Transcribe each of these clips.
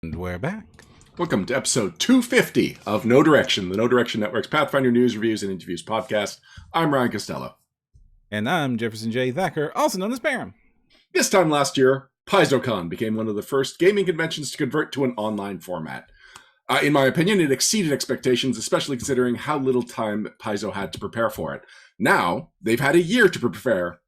And we're back. Welcome to episode 250 of No Direction, the No Direction Network's Pathfinder News, Reviews, and Interviews podcast. I'm Ryan Costello. And I'm Jefferson J. Thacker, also known as Perram. This time last year, PaizoCon became one of the first gaming conventions to convert to an online format. In my opinion, it exceeded expectations, especially considering how little time Paizo had to prepare for it. Now, they've had a year to prepare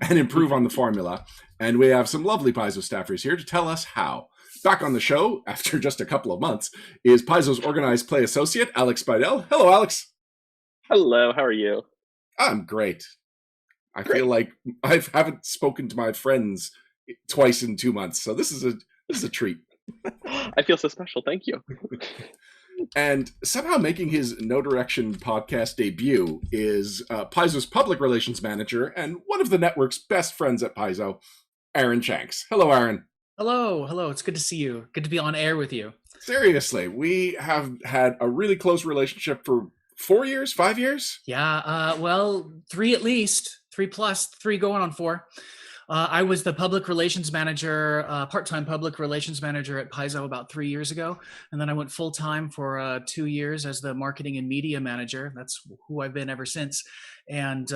and improve on the formula. And we have some lovely Paizo staffers here to tell us how. Back on the show, after just a couple of months, is Paizo's organized play associate, Alex Speidel. Hello, Alex. Hello, how are you? I'm great. I feel like I haven't spoken to my friends twice in 2 months, so this is a treat. I feel so special, thank you. And somehow making his No Direction podcast debut is Paizo's public relations manager and one of the network's best friends at Paizo, Aaron Shanks. Hello, Aaron. Hello. It's good to see you. Good to be on air with you. Seriously, we have had a really close relationship for 4 years, 5 years? Yeah, well, 3 at least. 3 going on 4. I was the public relations manager, part-time public relations manager at Paizo about 3 years ago. And then I went full-time for 2 years as the marketing and media manager. That's who I've been ever since. And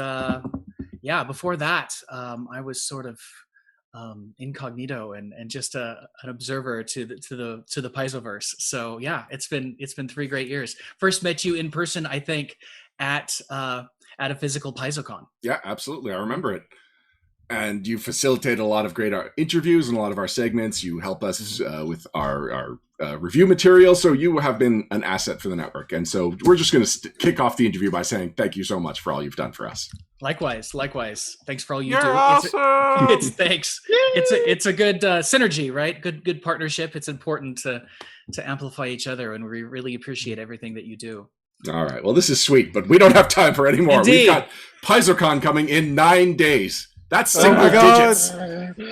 before that, I was sort of incognito and just an observer to the Paizoverse. So yeah, it's been 3 great years. First met you in person, I think, at a physical PaizoCon. Yeah, absolutely. I remember it. And you facilitate a lot of great interviews and a lot of our segments. You help us with our review material. So you have been an asset for the network. And so we're just going to kick off the interview by saying thank you so much for all you've done for us. Likewise. Thanks for all you You're do. awesome. It's thanks. It's a good synergy, right? Good partnership. It's important to amplify each other, and we really appreciate everything that you do. All right. Well, this is sweet, but we don't have time for any more. Indeed. We've got PaizoCon coming in 9 days. That's Oh single my God. digits.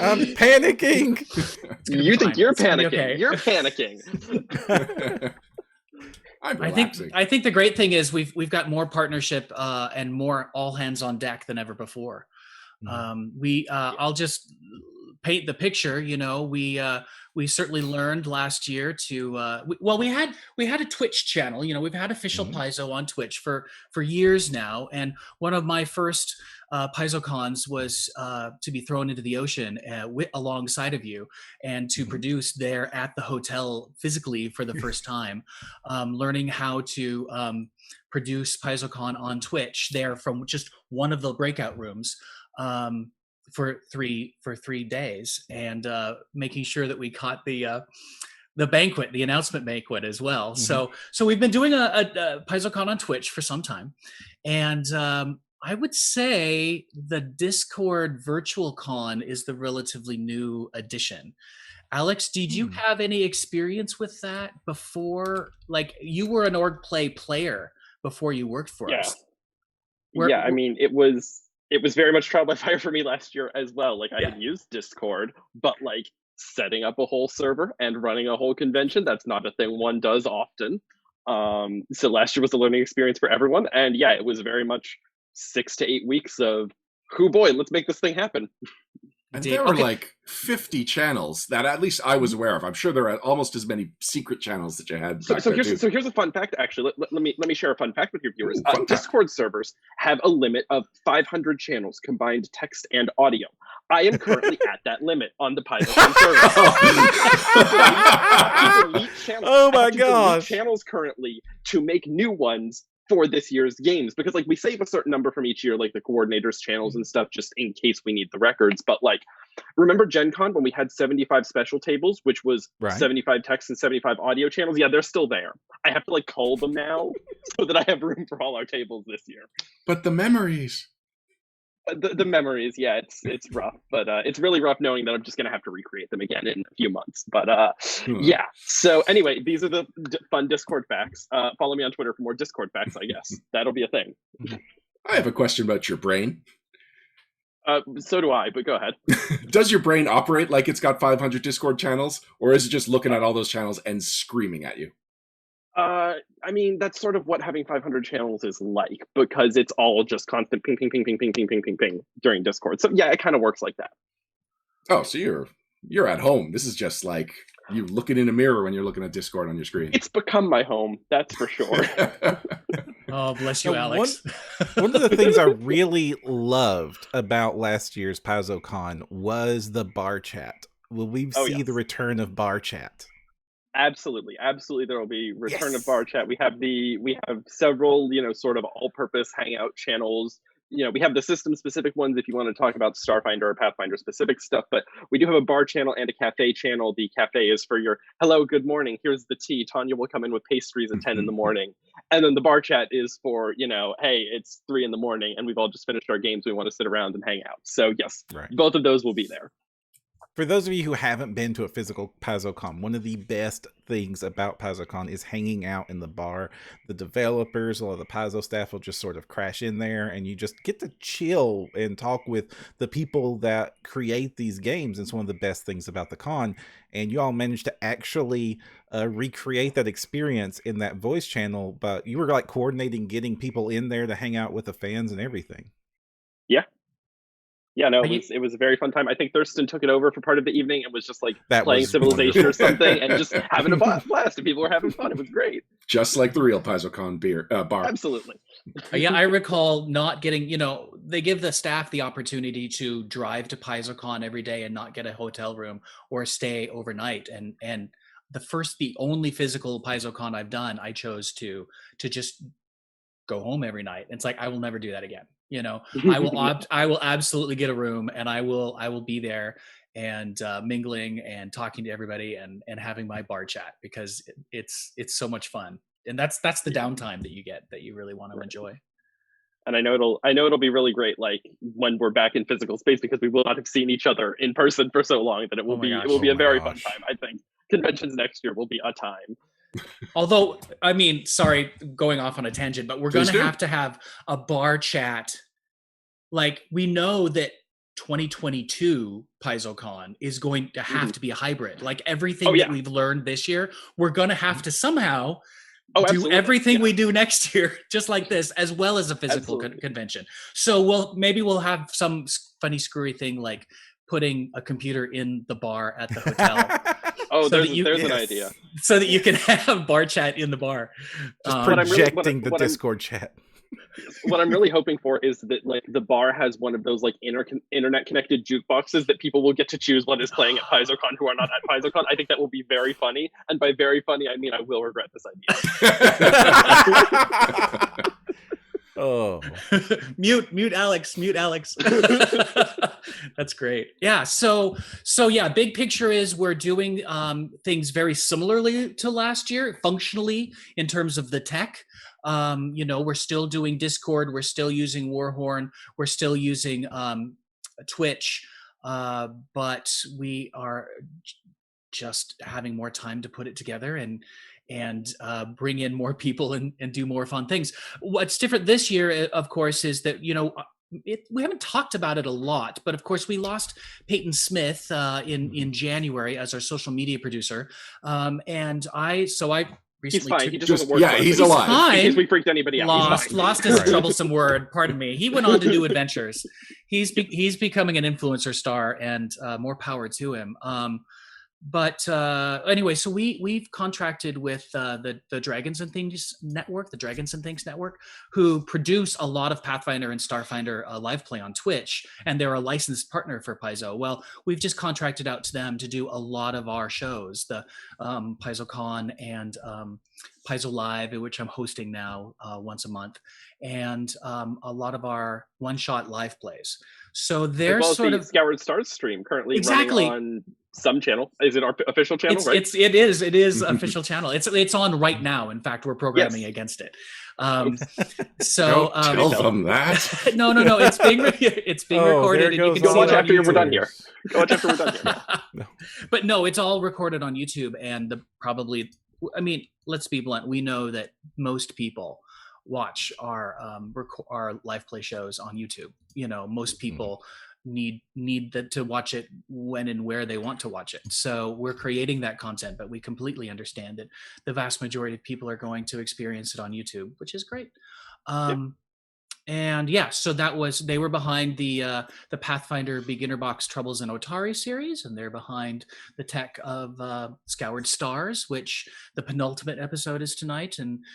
I'm panicking. You think fine. you're It's gonna be panicking. okay. You're panicking. I'm I relaxing. think the great thing is we've got more partnership and more all hands on deck than ever before. I'll just paint the picture. You know, we certainly learned last year to we had a Twitch channel. You know, we've had official Paizo on Twitch for years now, and one of my first PaizoCons was to be thrown into the ocean alongside of you and to produce there at the hotel physically for the first time, learning how to produce PaizoCon on Twitch there from just one of the breakout rooms for 3 days, and making sure that we caught the banquet, the announcement banquet as well. So we've been doing a PaizoCon on Twitch for some time, and I would say the Discord virtual con is the relatively new addition. Alex, did you have any experience with that before? Like, you were an org play player before you worked for us. I mean, it was very much trial by fire for me last year as well. Like, I had used Discord, but like setting up a whole server and running a whole convention, that's not a thing one does often. So last year was a learning experience for everyone. And yeah, it was very much 6 to 8 weeks of, oh boy, let's make this thing happen. And there were like 50 channels that at least I was aware of. I'm sure there are almost as many secret channels that you had. So here's a fun fact, actually. Let me share a fun fact with your viewers. Discord servers have a limit of 500 channels, combined text and audio. I am currently at that limit on the PaizoCon server. Oh my God! Channels currently to make new ones for this year's games, because like we save a certain number from each year, like the coordinators channels and stuff, just in case we need the records. But like, remember Gen Con when we had 75 special tables, which was 75 text and 75 audio channels? Yeah, they're still there. I have to like cull them now so that I have room for all our tables this year. But the memories. The memories, yeah, it's rough, but it's really rough knowing that I'm just gonna have to recreate them again in a few months. But yeah. So anyway, these are the fun Discord facts. Follow me on Twitter for more Discord facts. I guess that'll be a thing. I have a question about your brain. So do I, but go ahead. Does your brain operate like it's got 500 Discord channels, or is it just looking at all those channels and screaming at you? I mean, that's sort of what having 500 channels is like, because it's all just constant ping, ping, ping, ping, ping, ping, ping, ping, ping during Discord. So yeah, it kind of works like that. Oh, so you're you're at home. This is just like you looking in a mirror when you're looking at Discord on your screen. It's become my home, that's for sure. Oh, bless you, Alex. One of the things I really loved about last year's PaizoCon was the bar chat. Will we see the return of bar chat? Absolutely. There will be return of bar chat. We have several, sort of all-purpose hangout channels. We have the system-specific ones if you want to talk about Starfinder or Pathfinder-specific stuff, but we do have a bar channel and a cafe channel. The cafe is for your, hello, good morning, here's the tea. Tanya will come in with pastries at 10 in the morning. And then the bar chat is for, hey, it's 3 in the morning and we've all just finished our games. We want to sit around and hang out. So yes, both of those will be there. For those of you who haven't been to a physical PaizoCon, one of the best things about PaizoCon is hanging out in the bar. The developers, a lot of the Paizo staff will just sort of crash in there and you just get to chill and talk with the people that create these games. It's one of the best things about the con. And you all managed to actually recreate that experience in that voice channel, but you were like coordinating getting people in there to hang out with the fans and everything. Yeah, no, it was a very fun time. I think Thurston took it over for part of the evening and was just like playing wonderful. Civilization or something and just having a blast. And people were having fun. It was great. Just like the real PaizoCon bar. Absolutely. Yeah, I recall not getting, they give the staff the opportunity to drive to PaizoCon every day and not get a hotel room or stay overnight. And the only physical PaizoCon I've done, I chose to just go home every night. It's like, I will never do that again. I will absolutely get a room and I will be there and mingling and talking to everybody and having my bar chat because it's so much fun. And that's the downtime that you get that you really want to enjoy. And I know it'll be really great, like when we're back in physical space, because we will not have seen each other in person for so long that it will be a very fun time. I think conventions next year will be a time. Although, I mean, sorry, going off on a tangent, but we're going to have a bar chat. Like, we know that 2022 PaizoCon is going to have to be a hybrid. Like, everything that we've learned this year, we're going to have to somehow do everything we do next year, just like this, as well as a physical convention. So we'll have some funny, screwy thing like putting a computer in the bar at the hotel. There's an idea. So that you can have bar chat in the bar. Just projecting the Discord chat. What I'm really hoping for is that like the bar has one of those like internet connected jukeboxes that people will get to choose what is playing at PaizoCon who are not at PaizoCon. I think that will be very funny. And by very funny, I mean I will regret this idea. Oh, mute Alex. That's great. Yeah. So yeah, big picture is we're doing things very similarly to last year, functionally in terms of the tech. We're still doing Discord. We're still using Warhorn. We're still using Twitch, but we are just having more time to put it together and bring in more people and do more fun things. What's different this year, of course, is that, we haven't talked about it a lot, but of course we lost Peyton Smith in January as our social media producer. And I recently... He's fine. He just doesn't work. He's alive. Fine. In case we freaked anybody out. Lost is a troublesome word. Pardon me. He went on to do adventures. He's becoming an influencer star, and more power to him. But anyway, so we've contracted with the Dragons and Things Network, the Dragons and Things Network, who produce a lot of Pathfinder and Starfinder live play on Twitch, and they're a licensed partner for Paizo. Well, we've just contracted out to them to do a lot of our shows, the PaizoCon and Paizo Live, which I'm hosting now once a month, and a lot of our one-shot live plays. So they're sort of Scoured Stars stream currently running on some channel. Is it our official channel? Right? It is official channel. It's on right now. In fact, we're programming against it. So don't tell them that. No. It's being recorded, and you can go watch after YouTube. we're done here. Go watch after we're done here. No. But no, it's all recorded on YouTube, and let's be blunt. We know that most people watch our live play shows on YouTube. Most people need to watch it when and where they want to watch it. So we're creating that content, but we completely understand that the vast majority of people are going to experience it on YouTube, which is great. And yeah, so they were behind the Pathfinder Beginner Box Troubles in Otari series, and they're behind the tech of Scoured Stars, which the penultimate episode is tonight, and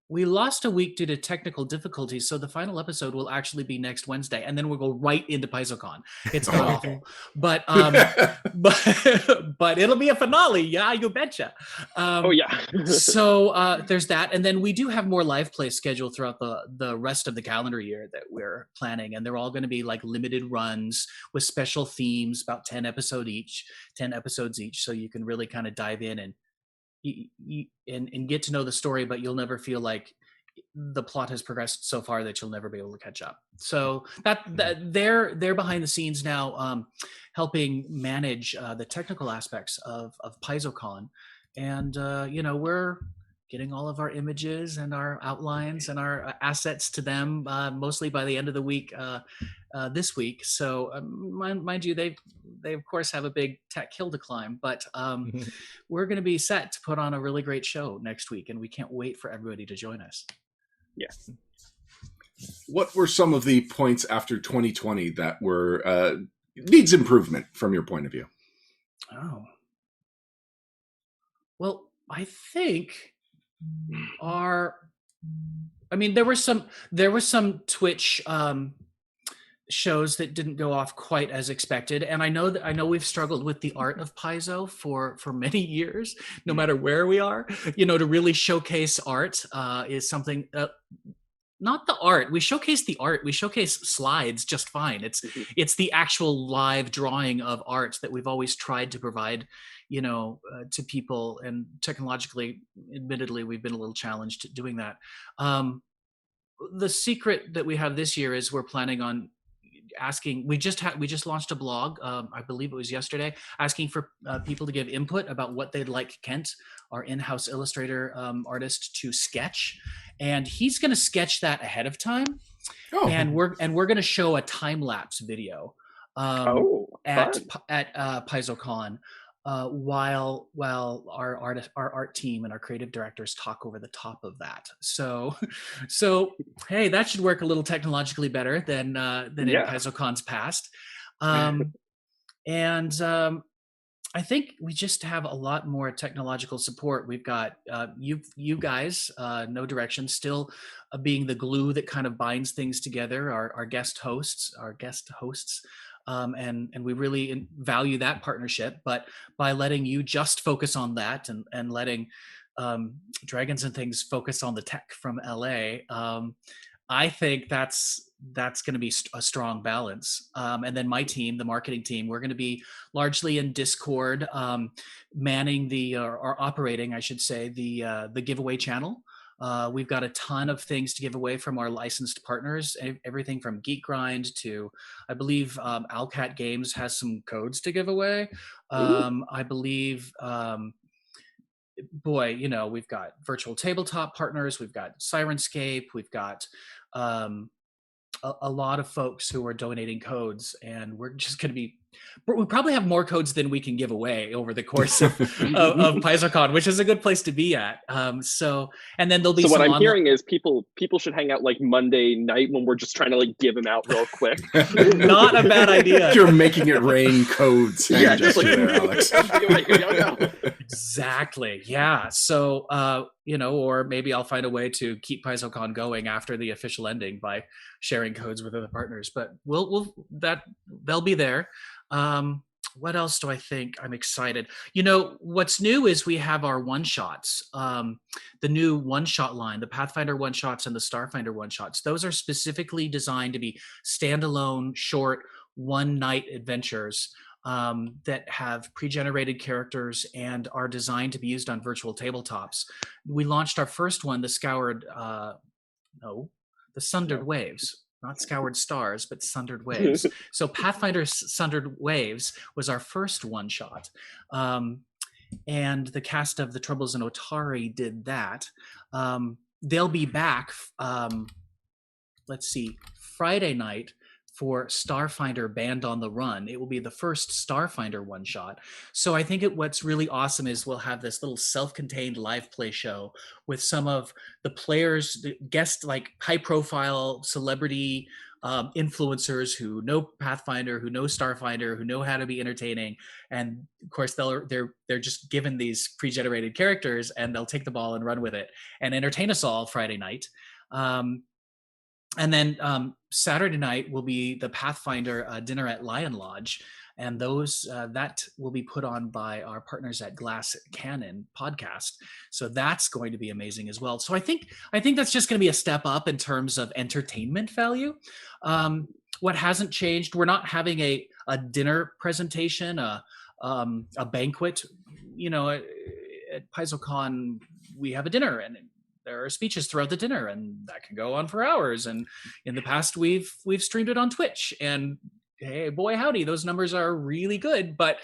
we lost a week due to technical difficulties, so the final episode will actually be next Wednesday, and then we'll go right into PaizoCon. It's not awful, but but it'll be a finale. Yeah, you betcha. Oh yeah. So there's that, and then we do have more live play scheduled throughout the rest of the calendar year that we're planning, and they're all going to be like limited runs with special themes, about 10 episodes each, so you can really kind of dive in and get to know the story, but you'll never feel like the plot has progressed so far that you'll never be able to catch up. So that they're behind the scenes now, helping manage the technical aspects of PaizoCon, and we're getting all of our images and our outlines and our assets to them mostly by the end of the week this week. So mind you, they of course have a big tech hill to climb, but we're going to be set to put on a really great show next week, and we can't wait for everybody to join us. Yes. What were some of the points after 2020 that were needs improvement from your point of view? Oh, well, I think there were some Twitch shows that didn't go off quite as expected, and I know we've struggled with the art of Paizo for many years, no matter where we are. To really showcase art is something. Not the art. We showcase the art. We showcase slides just fine. It's the actual live drawing of art that we've always tried to provide, to people. And technologically, admittedly, we've been a little challenged doing that. The secret that we have this year is we're planning on asking. We just launched a blog. I believe it was yesterday, asking for people to give input about what they'd like Kent, our in-house illustrator artist, to sketch. And he's going to sketch that ahead of time, and we're going to show a time lapse video at PaizoCon while our art team and our creative directors talk over the top of that. So hey, that should work a little technologically better than in PaizoCon's past, and I think we just have a lot more technological support. We've got you guys, No Direction, still being the glue that kind of binds things together. Our guest hosts, and we really value that partnership. But by letting you just focus on that and letting Dragons and Things focus on the tech from LA, I think that's going to be a strong balance. And then my team, the marketing team, we're going to be largely in Discord, manning or operating, I should say, the giveaway channel. We've got a ton of things to give away from our licensed partners, everything from Geek Grind to, I believe, Owlcat Games has some codes to give away. I believe, we've got virtual tabletop partners, we've got Sirenscape, we've got a lot of folks who are donating codes, and we're just going to be. We probably have more codes than we can give away over the course of PaizoCon, which is a good place to be at. So, and then there'll be. So what I'm hearing is people should hang out like Monday night when we're just trying to like give them out real quick. Not a bad idea. You're making it rain codes. Yeah, just like there, Alex. Exactly. Yeah. So, or maybe I'll find a way to keep PaizoCon going after the official ending by sharing codes with other partners. But they'll be there. What else do I think? I'm excited. What's new is we have our one-shots, the new one-shot line, the Pathfinder one-shots and the Starfinder one-shots. Those are specifically designed to be standalone, short, one-night adventures that have pre-generated characters and are designed to be used on virtual tabletops. We launched our first one, the Sundered Waves. Not Scoured Stars, but Sundered Waves. So Pathfinder Sundered Waves was our first one-shot. And the cast of The Troubles in Otari did that. They'll be back, Friday night for Starfinder Band on the Run. It will be the first Starfinder one-shot. So I think what's really awesome is we'll have this little self-contained live play show with some of the players, the guest, like high-profile celebrity influencers who know Pathfinder, who know Starfinder, who know how to be entertaining. And of course, they're just given these pre-generated characters, and they'll take the ball and run with it and entertain us all Friday night. And then Saturday night will be the Pathfinder dinner at Lion Lodge, and that will be put on by our partners at Glass Cannon podcast. So that's going to be amazing as well. So I think that's just going to be a step up in terms of entertainment value. What hasn't changed? We're not having a dinner presentation, a banquet. You know, at PaizoCon we have a dinner, and there are speeches throughout the dinner, and that can go on for hours. And in the past, we've streamed it on Twitch, and hey, boy, howdy, those numbers are really good. But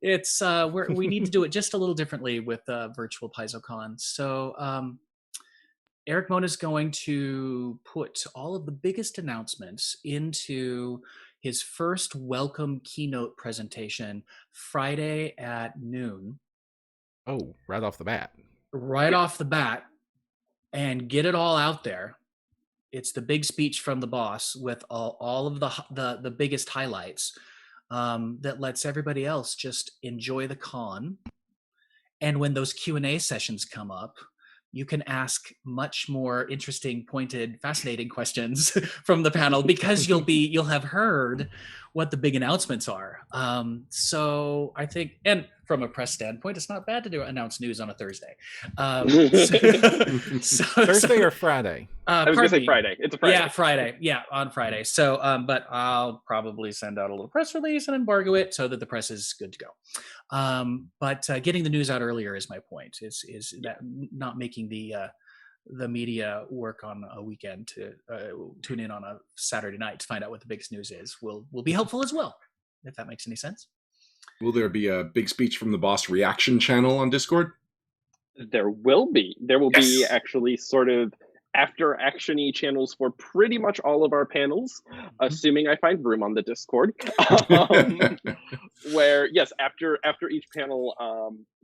it's we need to do it just a little differently with virtual PaizoCon. So Eric Mona is going to put all of the biggest announcements into his first welcome keynote presentation Friday at noon. Oh, right off the bat. Right off the bat. And get it all out there. It's the big speech from the boss with all of the biggest highlights that lets everybody else just enjoy the con. And when those Q&A sessions come up, you can ask much more interesting, pointed, fascinating questions from the panel, because you'll have heard what the big announcements are. So I think, and from a press standpoint, it's not bad to announce news on a Thursday. Thursday or Friday? I was going to say Friday. It's a Friday. Yeah, Friday. Yeah, on Friday. So, but I'll probably send out a little press release and embargo it so that the press is good to go. But getting the news out earlier is my point. Is that not making the media work on a weekend to tune in on a Saturday night to find out what the biggest news is will be helpful as well, if that makes any sense. Will there be a big speech from the boss reaction channel on Discord? There will be. There will Yes. be actually sort of after action-y channels for pretty much all of our panels, assuming I find room on the Discord. Where, yes, after each panel,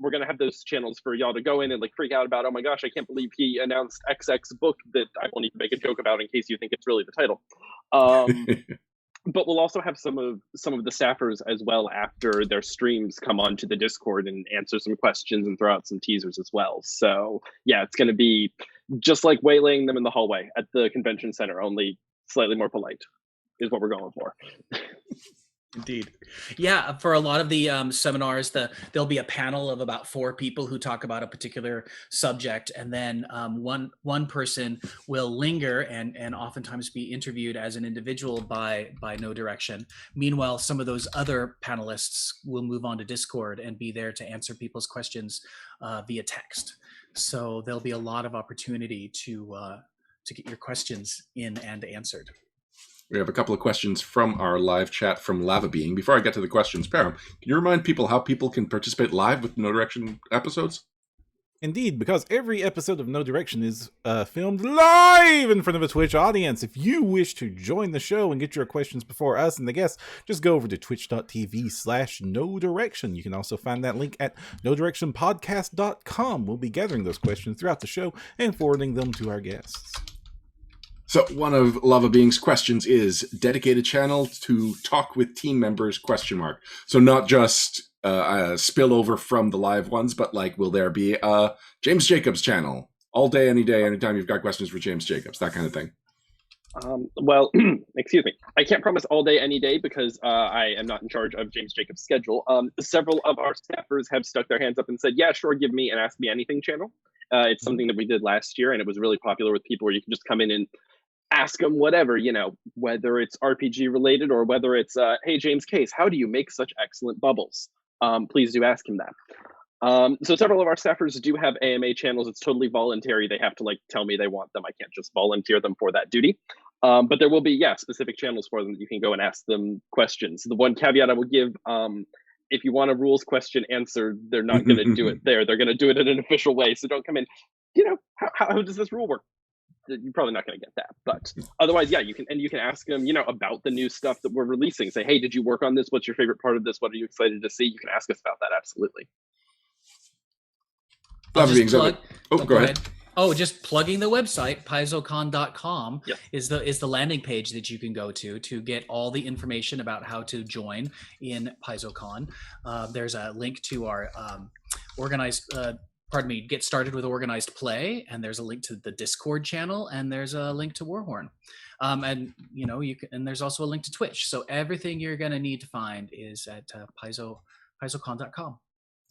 we're going to have those channels for y'all to go in and like freak out about, oh my gosh, I can't believe he announced XX book that I won't even make a joke about in case you think it's really the title. But we'll also have some of the staffers as well after their streams come onto the Discord and answer some questions and throw out some teasers as well. So yeah, it's going to be just like waylaying them in the hallway at the convention center, only slightly more polite is what we're going for. Indeed. Yeah, for a lot of the seminars, there'll be a panel of about 4 people who talk about a particular subject, and then one person will linger and oftentimes be interviewed as an individual by No Direction. Meanwhile, some of those other panelists will move on to Discord and be there to answer people's questions via text. So there'll be a lot of opportunity to get your questions in and answered. We have a couple of questions from our live chat from Lava Being. Before I get to the questions, Perram, can you remind people how people can participate live with No Direction episodes? Indeed, because every episode of No Direction is filmed live in front of a Twitch audience. If you wish to join the show and get your questions before us and the guests, just go over to twitch.tv/No Direction. You can also find that link at nodirectionpodcast.com. We'll be gathering those questions throughout the show and forwarding them to our guests. So one of Lava Being's questions is dedicated channel to talk with team members ? So not just spillover from the live ones, but like, will there be a James Jacobs channel all day, any day, anytime you've got questions for James Jacobs, that kind of thing? Well, excuse me. I can't promise all day, any day, because I am not in charge of James Jacobs' schedule. Several of our staffers have stuck their hands up and said, yeah, sure, give me an Ask Me Anything channel. It's something that we did last year, and it was really popular with people where you can just come in and ask them whatever, you know, whether it's RPG related or whether it's, hey, James Case, how do you make such excellent bubbles? Please do ask him that. So several of our staffers do have AMA channels. It's totally voluntary. They have to like tell me they want them. I can't just volunteer them for that duty. But there will be, specific channels for them that you can go and ask them questions. The one caveat I will give, if you want a rules question answered, they're not going to do it there. They're going to do it in an official way. So don't come in, you know, how does this rule work? you're probably not going to get that. But otherwise, yeah, you can ask them, about the new stuff that we're releasing. Say, hey, did you work on this? What's your favorite part of this? What are you excited to see? You can ask us about that. Absolutely. Go ahead. Oh, just plugging the website, PaizoCon.com Yep. is the landing page that you can go to get all the information about how to join in PaizoCon. There's a link to our get started with organized play, and there's a link to the Discord channel, and there's a link to Warhorn. And and there's also a link to Twitch. So everything you're going to need to find is at PaizoCon.com.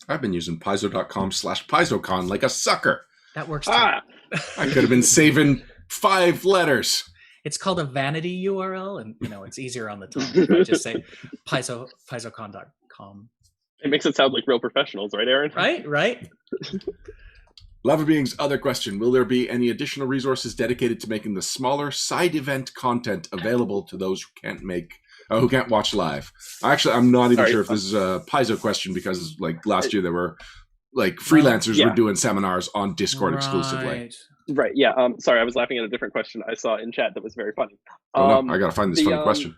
I've been using Paizo.com/PaizoCon like a sucker. That works too. I could have been saving 5 letters. It's called a vanity URL, and it's easier on the tongue if I just say PaizoCon.com. It makes it sound like real professionals, right, Aaron? Right. Lava Being's other question: will there be any additional resources dedicated to making the smaller side event content available to those who can't watch live? Actually, I'm not even sure if this is a Paizo question, because like last year there were freelancers were doing seminars on Discord exclusively. Right. Yeah. Sorry, I was laughing at a different question I saw in chat that was very funny. No, I gotta find this funny question.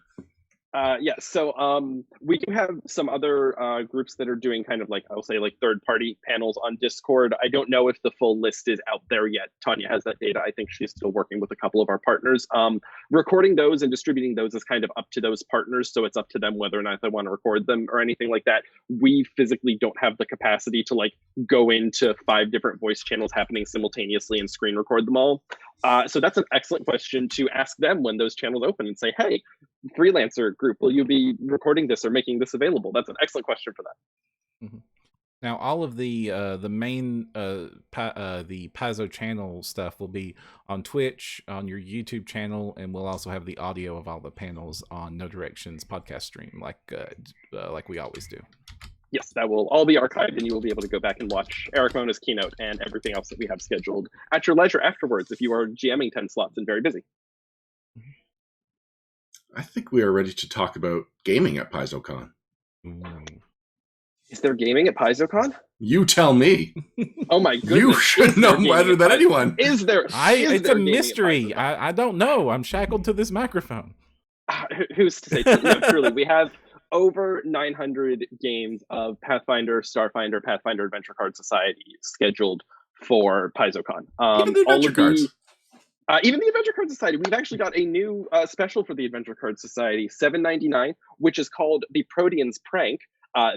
So we do have some other groups that are doing kind of third-party panels on Discord. I don't know if the full list is out there yet. Tanya has that data. I think she's still working with a couple of our partners. Recording those and distributing those is kind of up to those partners, so it's up to them whether or not they want to record them or anything like that. We physically don't have the capacity to go into 5 different voice channels happening simultaneously and screen record them all. So that's an excellent question to ask them when those channels open and say, hey, freelancer group, will you be recording this or making this available? That's an excellent question for that. Mm-hmm. Now, all of the main the Paizo channel stuff will be on Twitch, on your YouTube channel, and we'll also have the audio of all the panels on No Directions podcast stream, like we always do. Yes, that will all be archived, and you will be able to go back and watch Eric Mona's keynote and everything else that we have scheduled at your leisure afterwards if you are GMing 10 slots and very busy. I think we are ready to talk about gaming at PaizoCon. Is there gaming at PaizoCon? You tell me. Oh my goodness. You should know better than anyone. Is there? It's a mystery. I don't know. I'm shackled to this microphone. Who's to say? No, truly, we have over 900 games of Pathfinder, Starfinder, Pathfinder Adventure Card Society scheduled for PaizoCon. Even the Adventure Cards. Even the Adventure Card Society. We've actually got a new special for the Adventure Card Society, $7.99, which is called The Proteans Prank.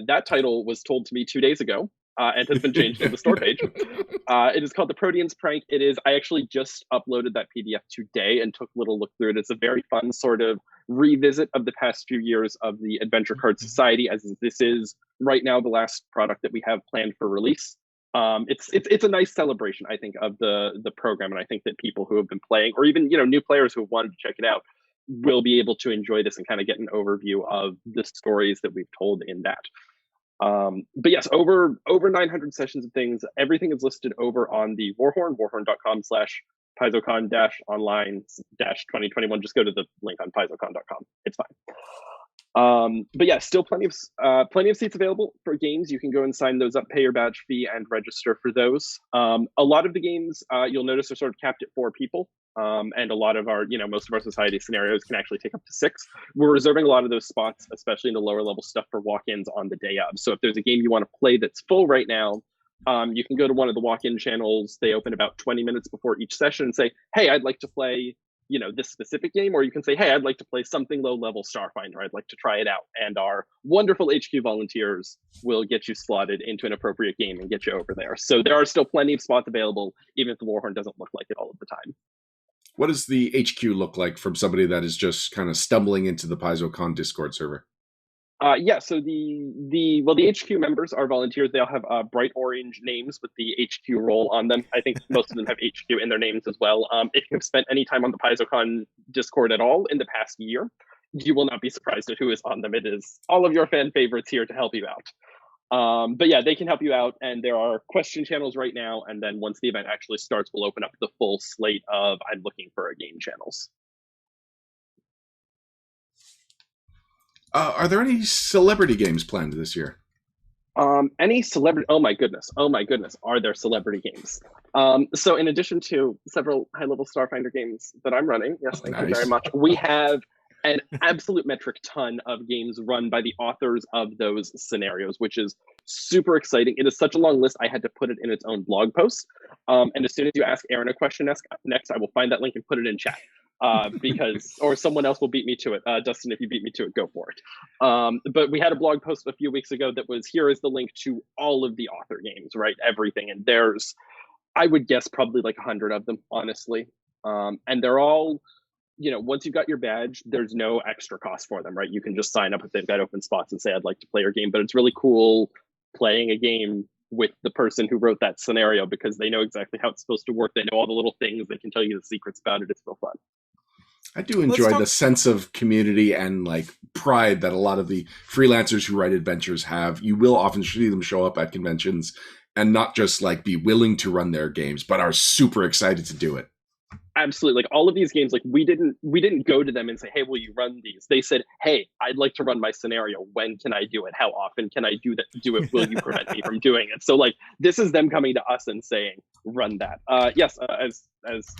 That title was told to me 2 days ago and has been changed to the store page. It is called The Proteans Prank. I actually just uploaded that PDF today and took a little look through it. It's a very fun sort of revisit of the past few years of the Adventure Card Society, as this is right now the last product that we have planned for release. It's a nice celebration, I think, of the program, and I think that people who have been playing, or even new players who have wanted to check it out, will be able to enjoy this and kind of get an overview of the stories that we've told in that. But yes, over 900 sessions of things. Everything is listed over on the Warhorn, warhorn.com/PaizoCon-online-2021. Just go to the link on PaizoCon.com. It's fine. But yeah, still plenty of seats available for games. You can go and sign those up, pay your badge fee, and register for those. A lot of the games you'll notice are sort of capped at 4 people. And a lot of our, most of our society scenarios can actually take up to 6. We're reserving a lot of those spots, especially in the lower level stuff, for walk-ins on the day of. So if there's a game you want to play that's full right now, you can go to one of the walk-in channels. They open about 20 minutes before each session and say, hey, I'd like to play, this specific game. Or you can say, hey, I'd like to play something low-level Starfinder. I'd like to try it out. And our wonderful HQ volunteers will get you slotted into an appropriate game and get you over there. So there are still plenty of spots available, even if the Warhorn doesn't look like it all of the time. What does the HQ look like from somebody that is just kind of stumbling into the PaizoCon Discord server? So the HQ members are volunteers. They all have bright orange names with the HQ role on them. I think most of them have HQ in their names as well. If you've spent any time on the PaizoCon Discord at all in the past year, you will not be surprised at who is on them. It is all of your fan favorites here to help you out. But yeah, they can help you out, and there are question channels right now, and then once the event actually starts, we'll open up the full slate of I'm looking for a game channels. Are there any celebrity games planned this year? Any celebrity? Oh my goodness! Are there celebrity games? So in addition to several high-level Starfinder games that I'm running, yes, thank you very much. We have an absolute metric ton of games run by the authors of those scenarios, which is super exciting. It is such a long list, I had to put it in its own blog post. And as soon as you ask Aaron a question next, I will find that link and put it in chat. Because, or someone else will beat me to it. Dustin, if you beat me to it, go for it. But we had a blog post a few weeks ago that was, here is the link to all of the author games, right? Everything. And there's, I would guess, probably like 100 of them, honestly. And they're all, you know, once you've got your badge, there's no extra cost for them, right? You can just sign up if they've got open spots and say, I'd like to play your game. But it's really cool playing a game with the person who wrote that scenario, because they know exactly how it's supposed to work. They know all the little things. They can tell you the secrets about it. It's real fun. I do enjoy the sense of community and like pride that a lot of the freelancers who write adventures have. You will often see them show up at conventions and not just like be willing to run their games, but are super excited to do it. Absolutely. Like all of these games, like we didn't go to them and say, hey, will you run these? They said, hey, I'd like to run my scenario. When can I do it? How often can I do it? Will you prevent me from doing it? So like, this is them coming to us and saying, run that. Yes, as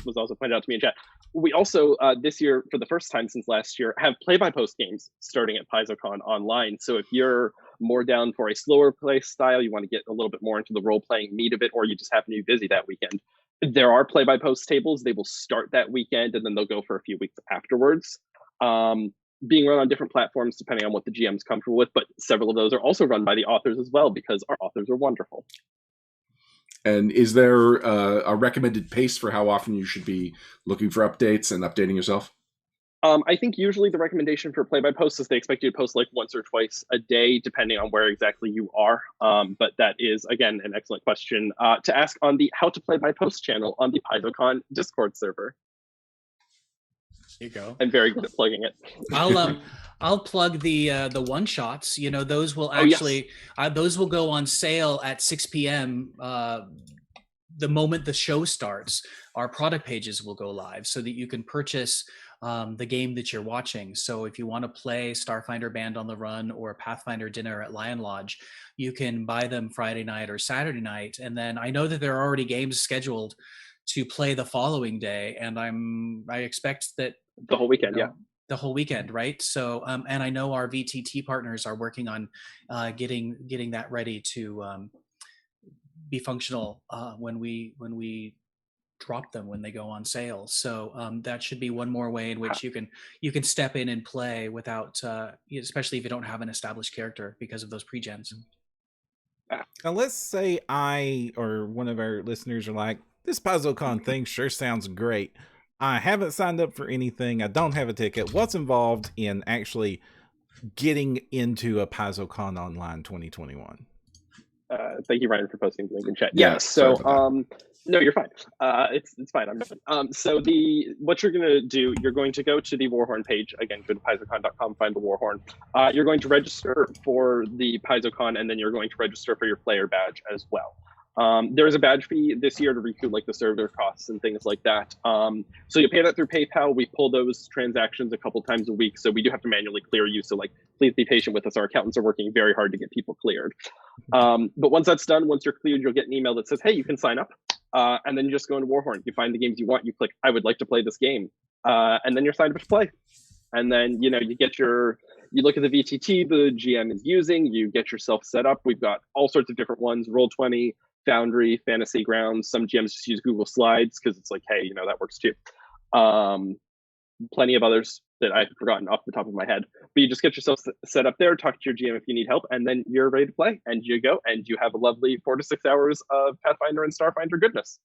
was also pointed out to me in chat, we also, this year, for the first time since last year, have play-by-post games starting at PaizoCon Online. So if you're more down for a slower play style, you want to get a little bit more into the role-playing meat of it, or you just happen to be busy that weekend, there are play-by-post tables. They will start that weekend, and then they'll go for a few weeks afterwards. Being run on different platforms, depending on what the GM's comfortable with, but several of those are also run by the authors as well, because our authors are wonderful. And is there a recommended pace for how often you should be looking for updates and updating yourself? I think usually the recommendation for play-by-post is they expect you to post like once or twice a day, depending on where exactly you are. But that is, again, an excellent question to ask on the How to Play-by-Post channel on the PaizoCon Discord server. There you go. I'm very good at plugging it. I'll plug the one shots. You know, those will actually those will go on sale at 6 p.m. The moment the show starts. Our product pages will go live so that you can purchase the game that you're watching. So if you want to play Starfinder Band on the Run or Pathfinder Dinner at Lion Lodge, you can buy them Friday night or Saturday night. And then I know that there are already games scheduled to play the following day, and I expect that the whole weekend, the whole weekend, right? So and I know our VTT partners are working on getting that ready to be functional when we drop them, when they go on sale. So that should be one more way in which you can step in and play without especially if you don't have an established character because of those pre-gens. Now let's say I or one of our listeners are like, this PaizoCon thing sure sounds great. I haven't signed up for anything. I don't have a ticket. What's involved in actually getting into a PaizoCon Online 2021? Thank you, Ryan, for posting the link in chat. Yeah, so no, you're fine. It's fine. I'm done. So what you're gonna do, you're going to go to the Warhorn page again. Go to paizocon.com, find the Warhorn. You're going to register for the PaizoCon, and then you're going to register for your player badge as well. There's a badge fee this year to recoup like the server costs and things like that. So you pay that through PayPal. We pull those transactions a couple times a week, so we do have to manually clear you. So like, please be patient with us. Our accountants are working very hard to get people cleared. But once that's done, once you're cleared, you'll get an email that says, hey, you can sign up. And then you just go into Warhorn. You find the games you want. You click, I would like to play this game. And then you're signed up to play. And then, you know, you look at the VTT the GM is using, you get yourself set up. We've got all sorts of different ones, Roll20, Foundry, Fantasy Grounds. Some GMs just use Google Slides because it's like, hey, you know, that works too. Plenty of others that I've forgotten off the top of my head. But you just get yourself set up there, talk to your GM if you need help, and then you're ready to play. And you go, and you have a lovely 4 to 6 hours of Pathfinder and Starfinder goodness.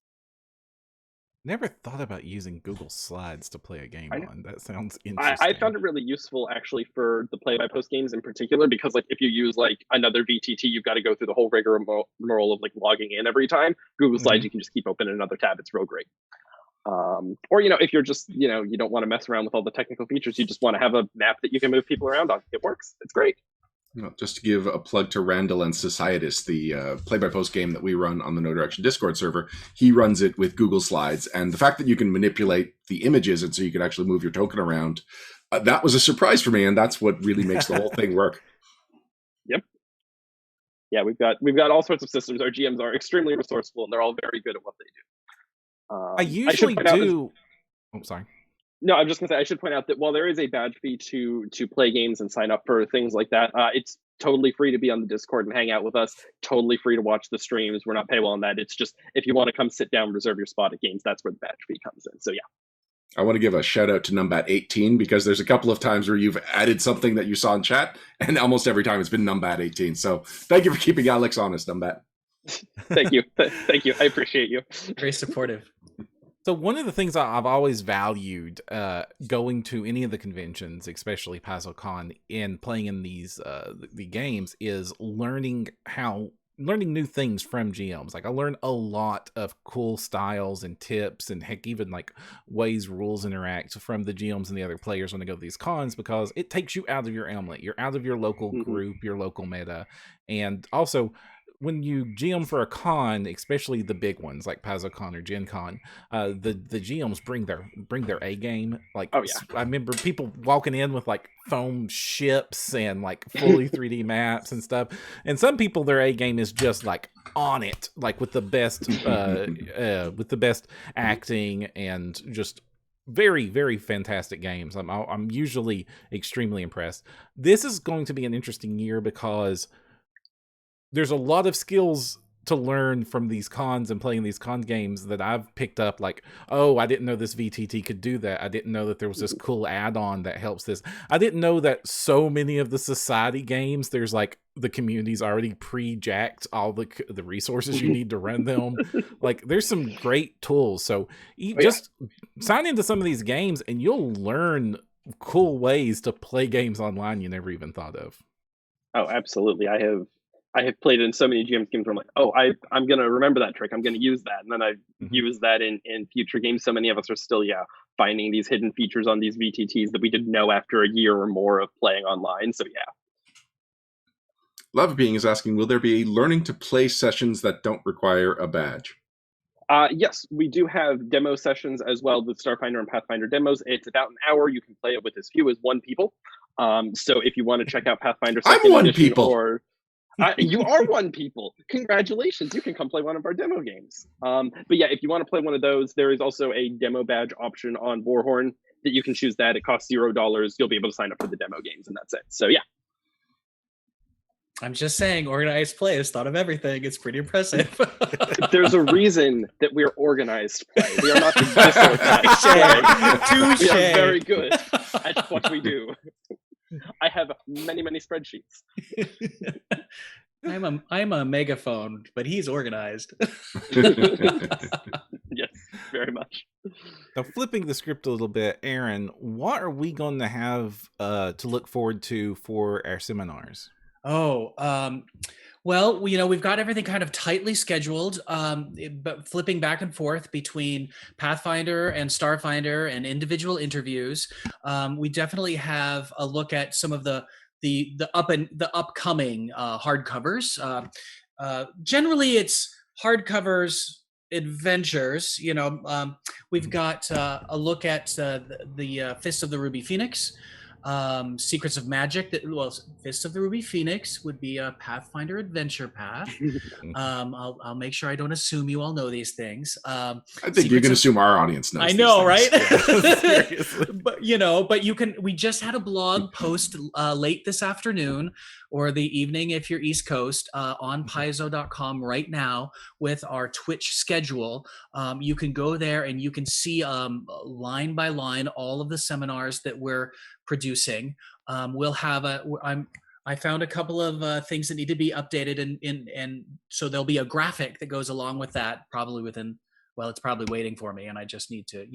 Never thought about using Google Slides to play a game on. That sounds interesting. I found it really useful actually for the play-by-post games in particular, because like if you use like another VTT, you've got to go through the whole rigmarole of like logging in every time. Google Slides, you can just keep open another tab. It's real great. Or, you know, if you're just, you know, you don't want to mess around with all the technical features, you just want to have a map that you can move people around on. It works. It's great. Just to give a plug to Randall and Societus, the play-by-post game that we run on the No Direction Discord server, he runs it with Google Slides. And the fact that you can manipulate the images and so you can actually move your token around, that was a surprise for me. And that's what really makes the whole thing work. Yep. Yeah, we've got all sorts of systems. Our GMs are extremely resourceful, and they're all very good at what they do. I usually do. I'm sorry. No, I'm just gonna say I should point out that while there is a badge fee to play games and sign up for things like that, it's totally free to be on the Discord and hang out with us. Totally free to watch the streams. We're not paywall on that. It's just if you want to come sit down, reserve your spot at games, that's where the badge fee comes in. So yeah. I want to give a shout out to Numbat18 because there's a couple of times where you've added something that you saw in chat, and almost every time it's been Numbat18. So thank you for keeping Alex honest, Numbat. Thank you. Thank you. I appreciate you. Very supportive. So one of the things I've always valued going to any of the conventions, especially PaizoCon, and playing in these the games, is learning new things from GMs. Like I learned a lot of cool styles and tips, and heck, even like ways rules interact from the GMs and the other players when they go to these cons, because it takes you out of your element. You're out of your local group, your local meta, and also when you GM for a con, especially the big ones like PaizoCon or Gen Con, the GMs bring their A game. Like, oh yeah, I remember people walking in with like foam ships and like fully 3D maps and stuff. And some people, their A game is just like on it, like with the best acting and just very, very fantastic games. I'm usually extremely impressed. This is going to be an interesting year because there's a lot of skills to learn from these cons and playing these con games that I've picked up. Like, oh, I didn't know this VTT could do that. I didn't know that there was this cool add-on that helps this. I didn't know that so many of the society games, there's like the community's already pre-jacked all the resources you need to run them. Like, there's some great tools. So just sign into some of these games and you'll learn cool ways to play games online you never even thought of. Oh, absolutely. I have played in so many GM games where I'm like, oh, I'm going to remember that trick. I'm going to use that. And then I've used that in future games. So many of us are still, finding these hidden features on these VTTs that we didn't know after a year or more of playing online. So yeah. Love Being is asking, will there be learning to play sessions that don't require a badge? Yes, we do have demo sessions as well with Starfinder and Pathfinder demos. It's about an hour. You can play it with as few as one people. So if you want to check out Pathfinder I'm one people. You are one people. Congratulations. You can come play one of our demo games. But yeah, if you want to play one of those, there is also a demo badge option on Warhorn that you can choose that. It costs $0. You'll be able to sign up for the demo games and that's it. So yeah. I'm just saying, organized play has thought of everything. It's pretty impressive. There's a reason that we're organized play. We are not the disorganized play. We are very good at what we do. I have many, many spreadsheets. I'm a megaphone, but he's organized. Yes, very much. Now, flipping the script a little bit, Aaron, what are we going to have to look forward to for our seminars? Well, we've got everything kind of tightly scheduled, but flipping back and forth between Pathfinder and Starfinder and individual interviews. We definitely have a look at some of the upcoming hardcovers. Generally, it's hardcovers, adventures. We've got a look at the Fist of the Ruby Phoenix. Secrets of Magic. Fist of the Ruby Phoenix would be a Pathfinder adventure path. I'll make sure I don't assume you all know these things. I think you can assume our audience knows. I know, right? Yeah, but you can. We just had a blog post late this afternoon or the evening if you're East Coast on Paizo.com right now with our Twitch schedule. You can go there and you can see line by line all of the seminars that we're producing. We'll have I found a couple of things that need to be updated and so there'll be a graphic that goes along with that probably it's probably waiting for me and I just need to,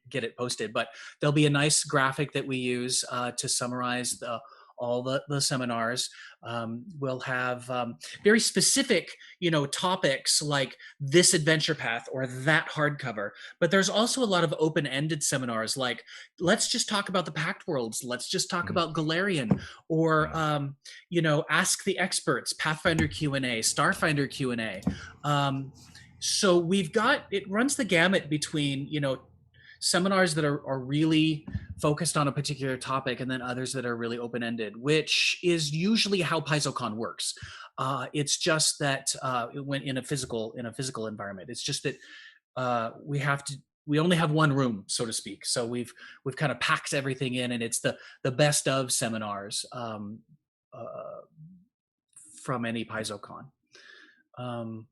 get it posted, but there'll be a nice graphic that we use to summarize all the seminars. We'll have very specific, topics like this adventure path or that hardcover. But there's also a lot of open-ended seminars like, let's just talk about the Pact Worlds. Let's just talk about Galarian or, Ask the Experts, Pathfinder Q&A, Starfinder Q&A. So we've got, it runs the gamut between, seminars that are really focused on a particular topic, and then others that are really open-ended, which is usually how PaizoCon works. It's just that when in a physical environment, it's just that we only have one room, so to speak. So we've kind of packed everything in, and it's the best of seminars from any PaizoCon.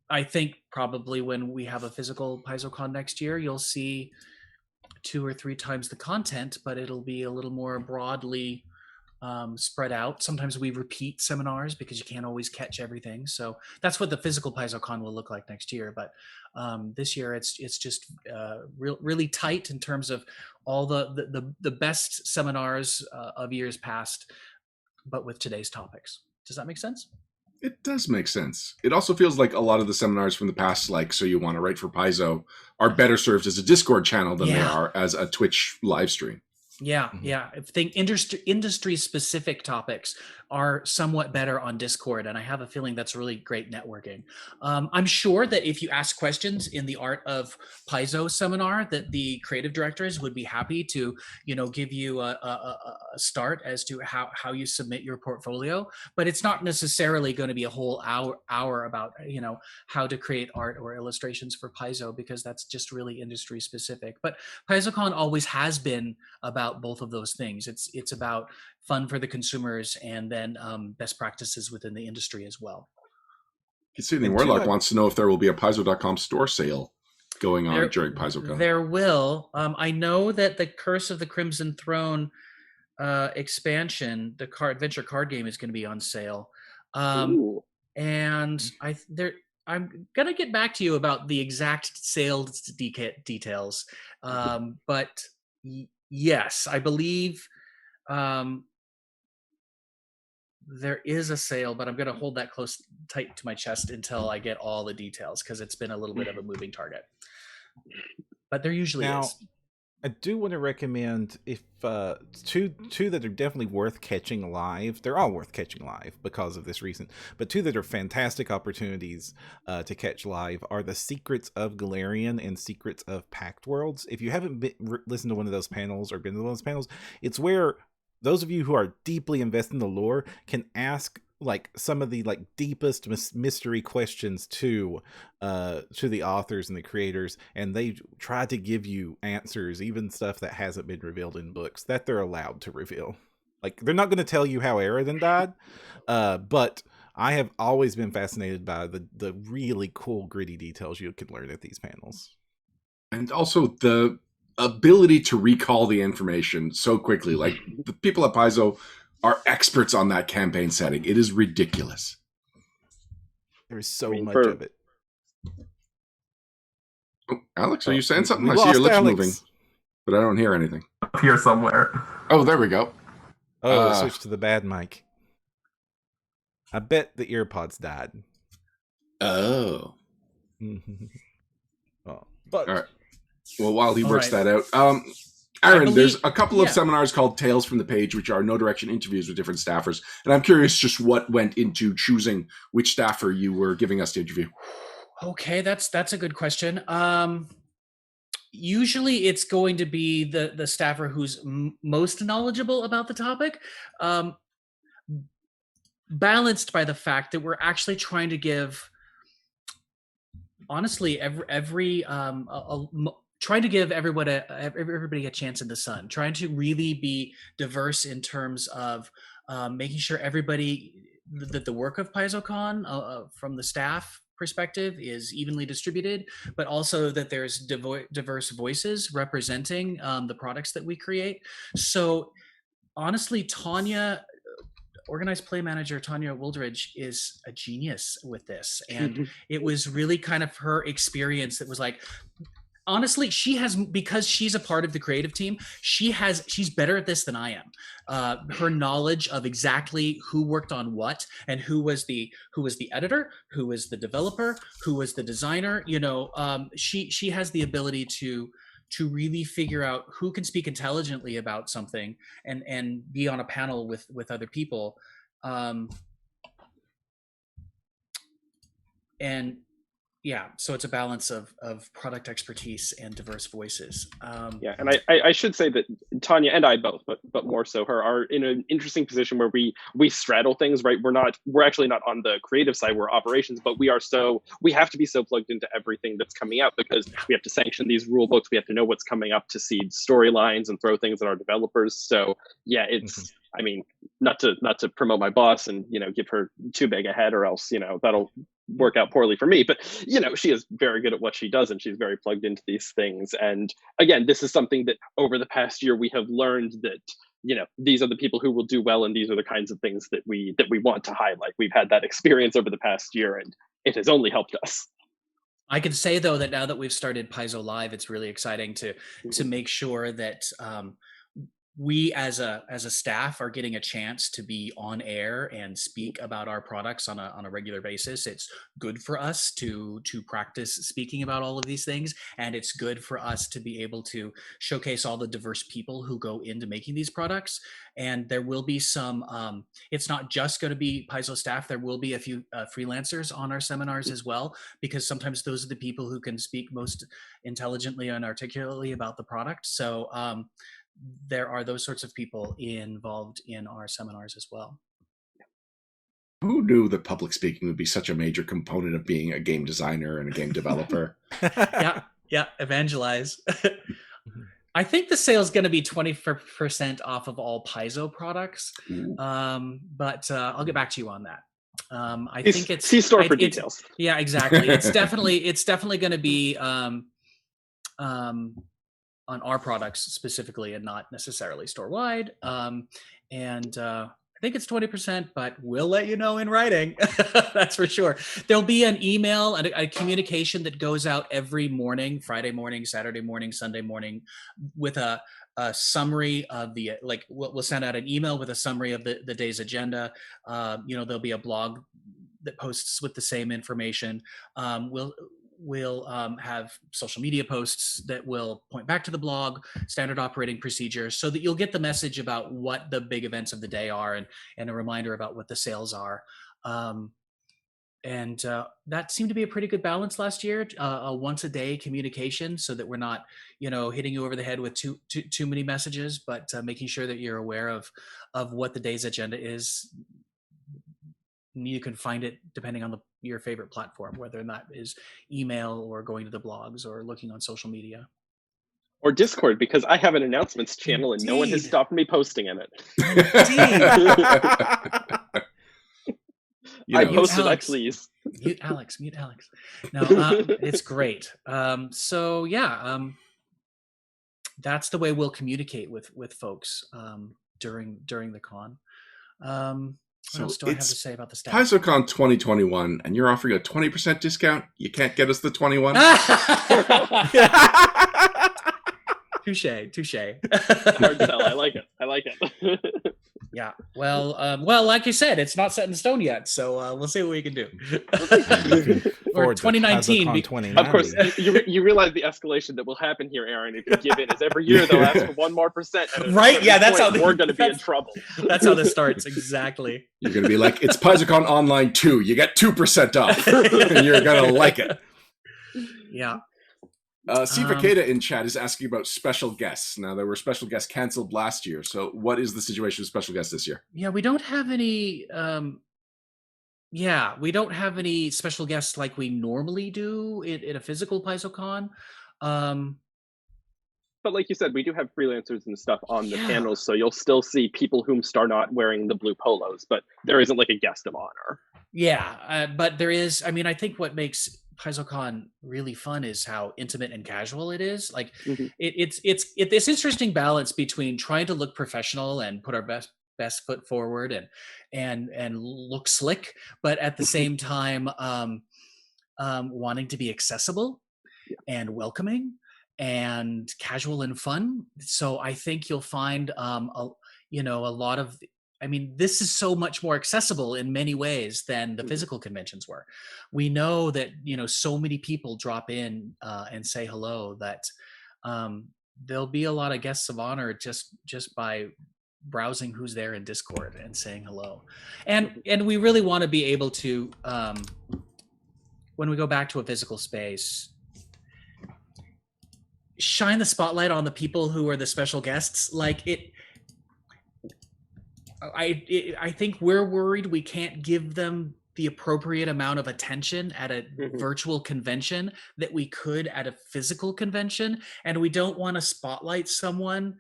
I think probably when we have a physical PaizoCon next year, you'll see 2 or 3 times the content, but it'll be a little more broadly spread out. Sometimes we repeat seminars because you can't always catch everything. So that's what the physical PaizoCon will look like next year. But this year it's just really tight in terms of all the best seminars of years past, but with today's topics. Does that make sense? It does make sense. It also feels like a lot of the seminars from the past, like So You Want to Write for Paizo, are better served as a Discord channel than they are as a Twitch live stream. Yeah, yeah. I think industry-specific topics are somewhat better on Discord, and I have a feeling that's really great networking. I'm sure that if you ask questions in the Art of Paizo seminar, that the creative directors would be happy to, give you a start as to how you submit your portfolio. But it's not necessarily going to be a whole hour about how to create art or illustrations for Paizo, because that's just really industry-specific. But PaizoCon always has been about both of those things. It's about fun for the consumers, and then best practices within the industry as well. Considering Warlock wants to know if there will be a Paizo.com store sale going on during PaizoCon. There will. I know that the Curse of the Crimson Throne expansion, the adventure card game, is going to be on sale. And I'm gonna get back to you about the exact sales details. But yes, I believe there is a sale, but I'm going to hold that tight to my chest until I get all the details, because it's been a little bit of a moving target. But there usually is. I do want to recommend, if two that are definitely worth catching live. They're all worth catching live because of this reason, but 2 that are fantastic opportunities to catch live are the Secrets of Galarian and Secrets of Pact Worlds. If you haven't listened to one of those panels or been to one of those panels, it's where those of you who are deeply invested in the lore can ask some of the deepest mystery questions to the authors and the creators, and they try to give you answers, even stuff that hasn't been revealed in books that they're allowed to reveal. They're not going to tell you how Aerodin died, but I have always been fascinated by the really cool gritty details you can learn at these panels, and also the ability to recall the information so quickly. The people at Paizo are experts on that campaign setting. It is ridiculous. There is so much of it. Oh, Alex, are you saying something? I see your lips moving, but I don't hear anything. Up here somewhere. Oh, there we go. Oh, switch to the bad mic. I bet the earpods died. Oh. But all right. Well, while he works that out, Aaron, there's a couple of seminars called Tales from the Page, which are no direction interviews with different staffers. And I'm curious just what went into choosing which staffer you were giving us to interview. Okay, that's a good question. Usually it's going to be the staffer who's most knowledgeable about the topic, balanced by the fact that we're actually trying to give, honestly, trying to give everybody a chance in the sun, trying to really be diverse in terms of making sure that the work of PaizoCon from the staff perspective is evenly distributed, but also that there's diverse voices representing the products that we create. So honestly, Tanya, organized play manager Tanya Wildridge, is a genius with this. And it was really kind of her experience that was honestly, because she's a part of the creative team, she's better at this than I am. Her knowledge of exactly who worked on what, and who was the editor, who was the developer, who was the designer, she has the ability to really figure out who can speak intelligently about something and be on a panel with other people. And So it's a balance of product expertise and diverse voices. Yeah, and I should say that Tanya and I both, but more so her, are in an interesting position where we straddle things, right? We're actually not on the creative side, we're operations, but we have to be so plugged into everything that's coming out, because we have to sanction these rule books, we have to know what's coming up to seed storylines and throw things at our developers. So yeah, it's I mean, not to promote my boss and give her too big a head, or else that'll work out poorly for me, but she is very good at what she does, and she's very plugged into these things. And again, this is something that over the past year we have learned that these are the people who will do well, and these are the kinds of things that we want to highlight. We've had that experience over the past year, and it has only helped us. I can say though that now that we've started Paizo Live, it's really exciting to make sure that we as a staff are getting a chance to be on air and speak about our products on a regular basis. It's good for us to practice speaking about all of these things, and it's good for us to be able to showcase all the diverse people who go into making these products. And there will be some it's not just going to be Paizo staff, there will be a few freelancers on our seminars as well, because sometimes those are the people who can speak most intelligently and articulately about the product. So there are those sorts of people involved in our seminars as well. Who knew that public speaking would be such a major component of being a game designer and a game developer? Yeah, evangelize. I think the sale is going to be 20% off of all Paizo products, but I'll get back to you on that. I think it's see store for details. Yeah, exactly. It's definitely going to be on our products specifically, and not necessarily store-wide. And I think it's 20%, but we'll let you know in writing. That's for sure. There'll be an email and a communication that goes out every morning, Friday morning, Saturday morning, Sunday morning, with a summary of the, we'll send out an email with a summary of the day's agenda. There'll be a blog that posts with the same information. We'll have social media posts that will point back to the blog, standard operating procedures, so that you'll get the message about what the big events of the day are, and a reminder about what the sales are. And that seemed to be a pretty good balance last year, a once a day communication, so that we're not, hitting you over the head with too many messages, but making sure that you're aware of what the day's agenda is. You can find it depending on your favorite platform, whether that is email or going to the blogs or looking on social media. Or Discord, because I have an announcements channel and no one has stopped me posting in it. I posted please. Mute Alex. No, it's great. So yeah, that's the way we'll communicate with folks during the con. What else do I have to say about the staff? PaizoCon 2021, and you're offering a 20% discount? You can't get us the 21? Touche. Hard sell. I like it. Yeah. Well, like you said, it's not set in stone yet, so we'll see what we can do. Or 2019. Of course, you realize the escalation that will happen here, Aaron, if you give in. Is every year they'll ask for 1 more percent. Right? Yeah, that's how we're going to be in trouble. That's how this starts. Exactly. You're going to be like, it's PaizoCon Online 2. You get 2% off, and you're going to like it. Yeah. Sivakeda in chat is asking about special guests. Now, there were special guests canceled last year. So what is the situation with special guests this year? Yeah, we don't have any... we don't have any special guests like we normally do at a physical PaizoCon. But like you said, we do have freelancers and stuff on the panels, so you'll still see people whom are not wearing the blue polos, but there isn't like a guest of honor. Yeah, but there is. I mean, I think what makes PaizoCon really fun is how intimate and casual it is. Like, it's this interesting balance between trying to look professional and put our best foot forward and look slick, but at the same time wanting to be accessible and welcoming and casual and fun. So I think you'll find a lot of, I mean, this is so much more accessible in many ways than the physical conventions were. We know that, so many people drop in and say hello that there'll be a lot of guests of honor just by browsing who's there in Discord and saying hello. And we really want to be able to when we go back to a physical space, shine the spotlight on the people who are the special guests. Like I think we're worried we can't give them the appropriate amount of attention at a virtual convention that we could at a physical convention. And we don't want to spotlight someone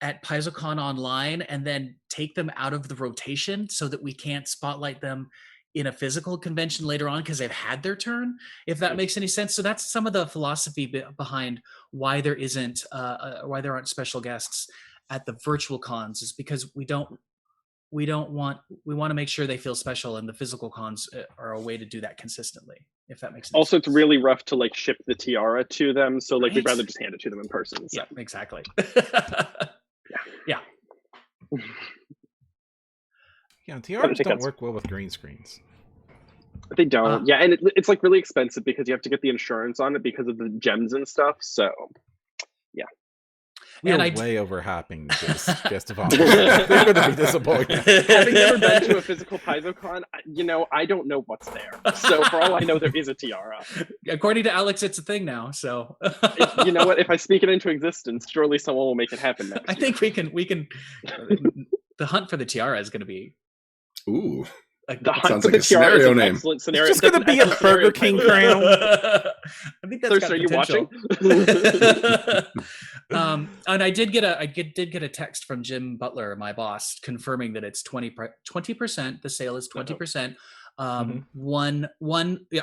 at PaizoCon Online and then take them out of the rotation so that we can't spotlight them in a physical convention later on because they've had their turn, if that makes any sense. So that's some of the philosophy behind why there aren't special guests at the virtual cons, is because we want to make sure they feel special, and the physical cons are a way to do that consistently, if that makes sense. Also, it's really rough to like ship the tiara to them, so like we'd rather just hand it to them in person. So. Yeah, exactly. Yeah. Yeah, tiaras don't work well with green screens. They don't. Yeah, and it's like really expensive because you have to get the insurance on it because of the gems and stuff. So, yeah. We're way overhyping this guest of honor. They're going to be disappointed. Having never been to a physical PaizoCon, I don't know what's there. So for all I know, there is a tiara. According to Alex, it's a thing now. So you know what? If I speak it into existence, surely someone will make it happen next year. I think we can. The hunt for the tiara is going to be. Ooh. The hunt sounds for like the a tiara scenario is an name. excellent scenario. It's just going to be a Burger King crown. I think that's Thirst, are you watching? And I did get a text from Jim Butler, my boss, confirming that it's 20%. The sale is 20%. A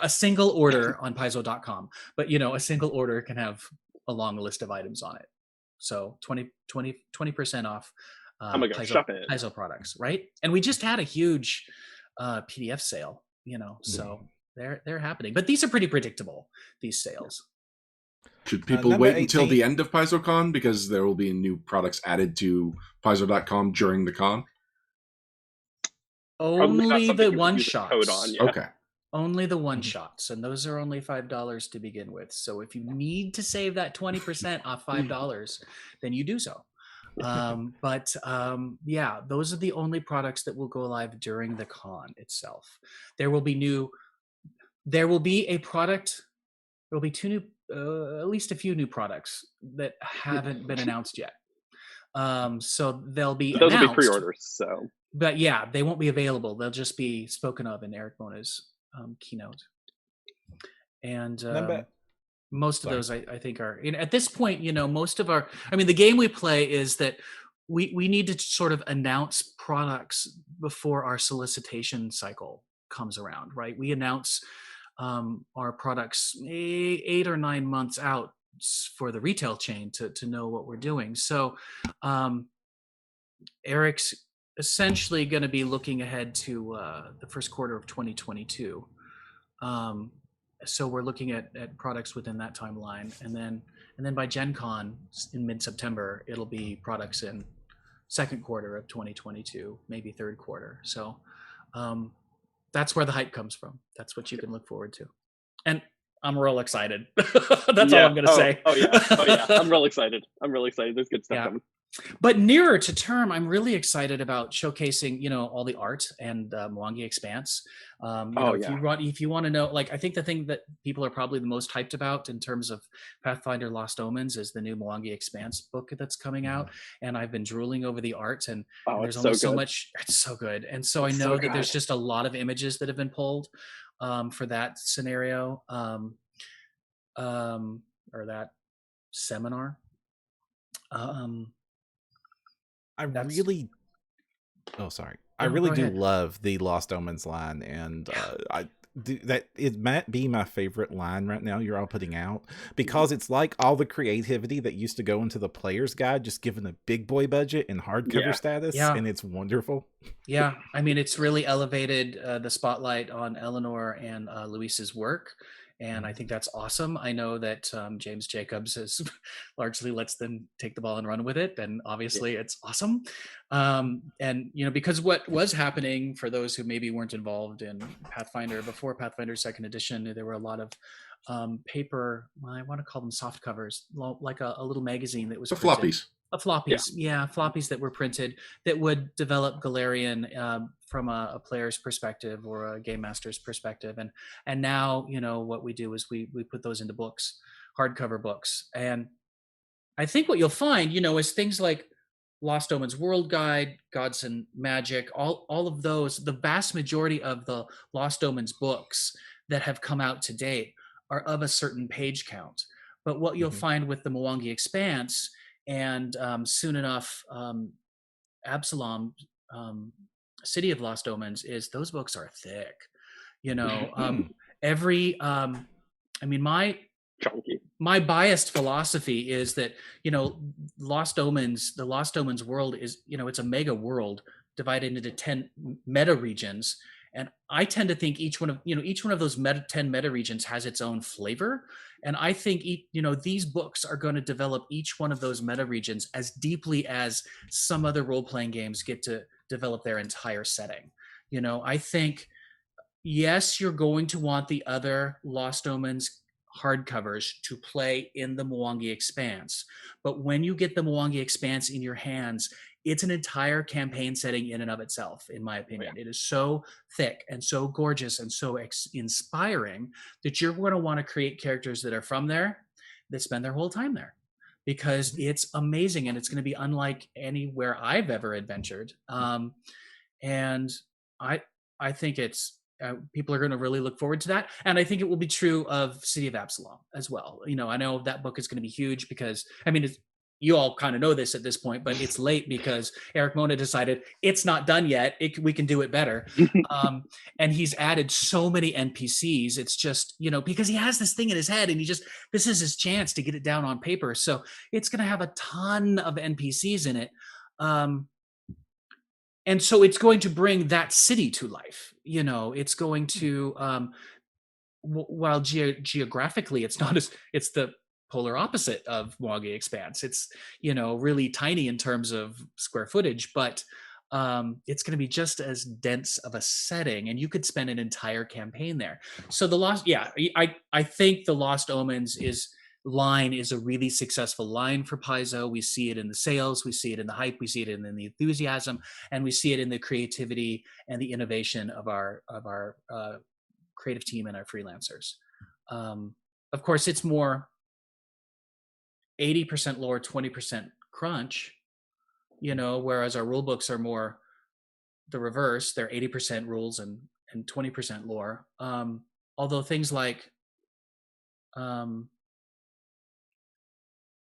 single order on Paizo.com, but a single order can have a long list of items on it. So 20% off. Oh my gosh, shop it. Paizo products, right? And we just had a huge PDF sale, so they're happening. But these are pretty predictable, these sales. Should people wait until the end of PaizoCon because there will be new products added to Paizo.com during the con? Only the one shots. Yeah. Okay. Only the one shots, and those are only $5 to begin with. So if you need to save that 20% off $5, then you do so. Yeah, those are the only products that will go live during the con itself. There will be a product. There will be two new, at least a few new products that haven't been announced yet. So they'll be those announced, will be pre-orders. So, but yeah, they won't be available. They'll just be spoken of in Eric Mona's keynote. And most of those I think are, at this point, most of the game we play is that we need to sort of announce products before our solicitation cycle comes around, right? We announce our products 8 or 9 months out for the retail chain to know what we're doing. So Eric's essentially going to be looking ahead to the first quarter of 2022. So we're looking at products within that timeline, and then by Gen Con in mid-September, it'll be products in second quarter of 2022, maybe third quarter. So that's where the hype comes from. That's what you can look forward to. And I'm real excited. That's all I'm going to say. Oh yeah. I'm real excited. There's good stuff coming. But nearer to term, I'm really excited about showcasing, all the art and Mwangi Expanse. If you want to know, I think the thing that people are probably the most hyped about in terms of Pathfinder Lost Omens is the new Mwangi Expanse book that's coming out. And I've been drooling over the art, and there's only so much. It's so good. And so I know that there's just a lot of images that have been pulled for that scenario or that seminar. I really do love the Lost Omens line, and it might be my favorite line right now you're all putting out, because it's like all the creativity that used to go into the player's guide just given a big boy budget and hardcover status, and it's wonderful. Yeah, it's really elevated the spotlight on Eleanor and Luis's work. And I think that's awesome. I know that James Jacobs has largely lets them take the ball and run with it. And obviously it's awesome. And, because what was happening for those who maybe weren't involved in Pathfinder before Pathfinder 2nd edition, there were a lot of paper, I want to call them soft covers, like a little magazine that was the floppies. Floppies, floppies that were printed that would develop Galarian from a player's perspective or a game master's perspective, and now what we do is we put those into books, hardcover books, and I think what you'll find is things like Lost Omens World Guide, Gods and Magic, all of those, the vast majority of the Lost Omens books that have come out to date are of a certain page count. But what you'll find with the Mwangi Expanse and soon enough Absalom, City of Lost Omens, is those books are thick. Every my biased philosophy is that Lost Omens, the Lost Omens world is it's a mega world divided into 10 meta regions, and I tend to think each one of those 10 meta regions has its own flavor, and I think these books are going to develop each one of those meta regions as deeply as some other role-playing games get to develop their entire setting. I think yes, you're going to want the other Lost Omens hardcovers to play in the Mwangi Expanse. But when you get the Mwangi Expanse in your hands, it's an entire campaign setting in and of itself, in my opinion. It is so thick and so gorgeous and so inspiring that you're going to want to create characters that are from there, that spend their whole time there, because it's amazing and it's going to be unlike anywhere I've ever adventured. And I think it's people are going to really look forward to that. And I think it will be true of City of Absalom as well. I know that book is going to be huge because, you all kind of know this at this point, but it's late because Eric Mona decided it's not done yet. We can do it better. And he's added so many NPCs. It's just, because he has this thing in his head and this is his chance to get it down on paper. So it's going to have a ton of NPCs in it. And so it's going to bring that city to life. It's going to, while geographically, it's the polar opposite of Mwangi Expanse. It's, really tiny in terms of square footage, but it's going to be just as dense of a setting, and you could spend an entire campaign there. So I think the Lost Omens line is a really successful line for Paizo. We see it in the sales, we see it in the hype, we see it in the enthusiasm, and we see it in the creativity and the innovation of our creative team and our freelancers. Of course, it's more 80% lore, 20% crunch, whereas our rule books are more the reverse. They're 80% rules and 20% lore. Although things like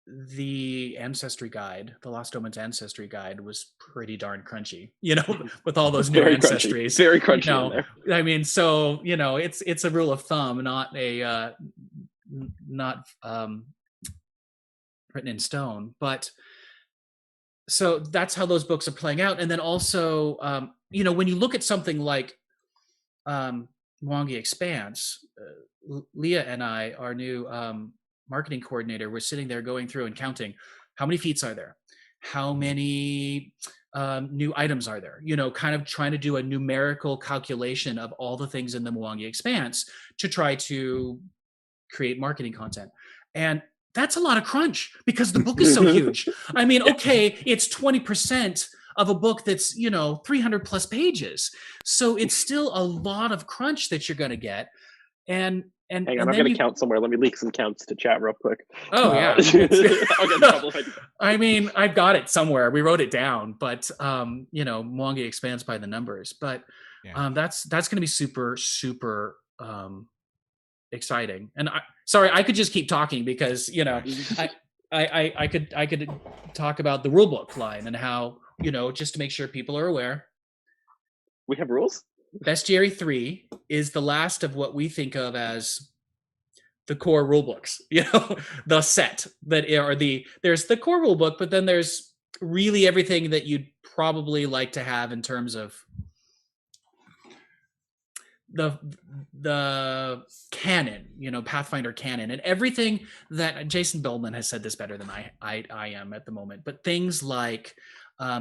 the Ancestry Guide, the Lost Omens Ancestry Guide, was pretty darn crunchy, with all those new ancestries. Very crunchy in there. So, it's a rule of thumb, not written in stone. But so that's how those books are playing out. And then also, when you look at something like Mwangi Expanse, Leah and I, our new marketing coordinator, we're sitting there going through and counting how many feats are there, how many new items are there, kind of trying to do a numerical calculation of all the things in the Mwangi Expanse to try to create marketing content. And that's a lot of crunch because the book is so huge. Okay, it's 20% of a book that's 300 plus pages, so it's still a lot of crunch that you're going to get. And hang on, I'm going to count somewhere. Let me leak some counts to chat real quick. Oh yeah, I'll get in trouble. I've got it somewhere. We wrote it down, but Mwangi Expanse by the numbers. But that's going to be super exciting. And I could just keep talking because I could talk about the rulebook line and how just to make sure people are aware. We have rules. Bestiary 3 is the last of what we think of as the core rulebooks. The set that are there's the core rulebook, but then there's really everything that you'd probably like to have in terms of the canon, Pathfinder canon, and everything that Jason Bellman has said this better than I am at the moment. But things like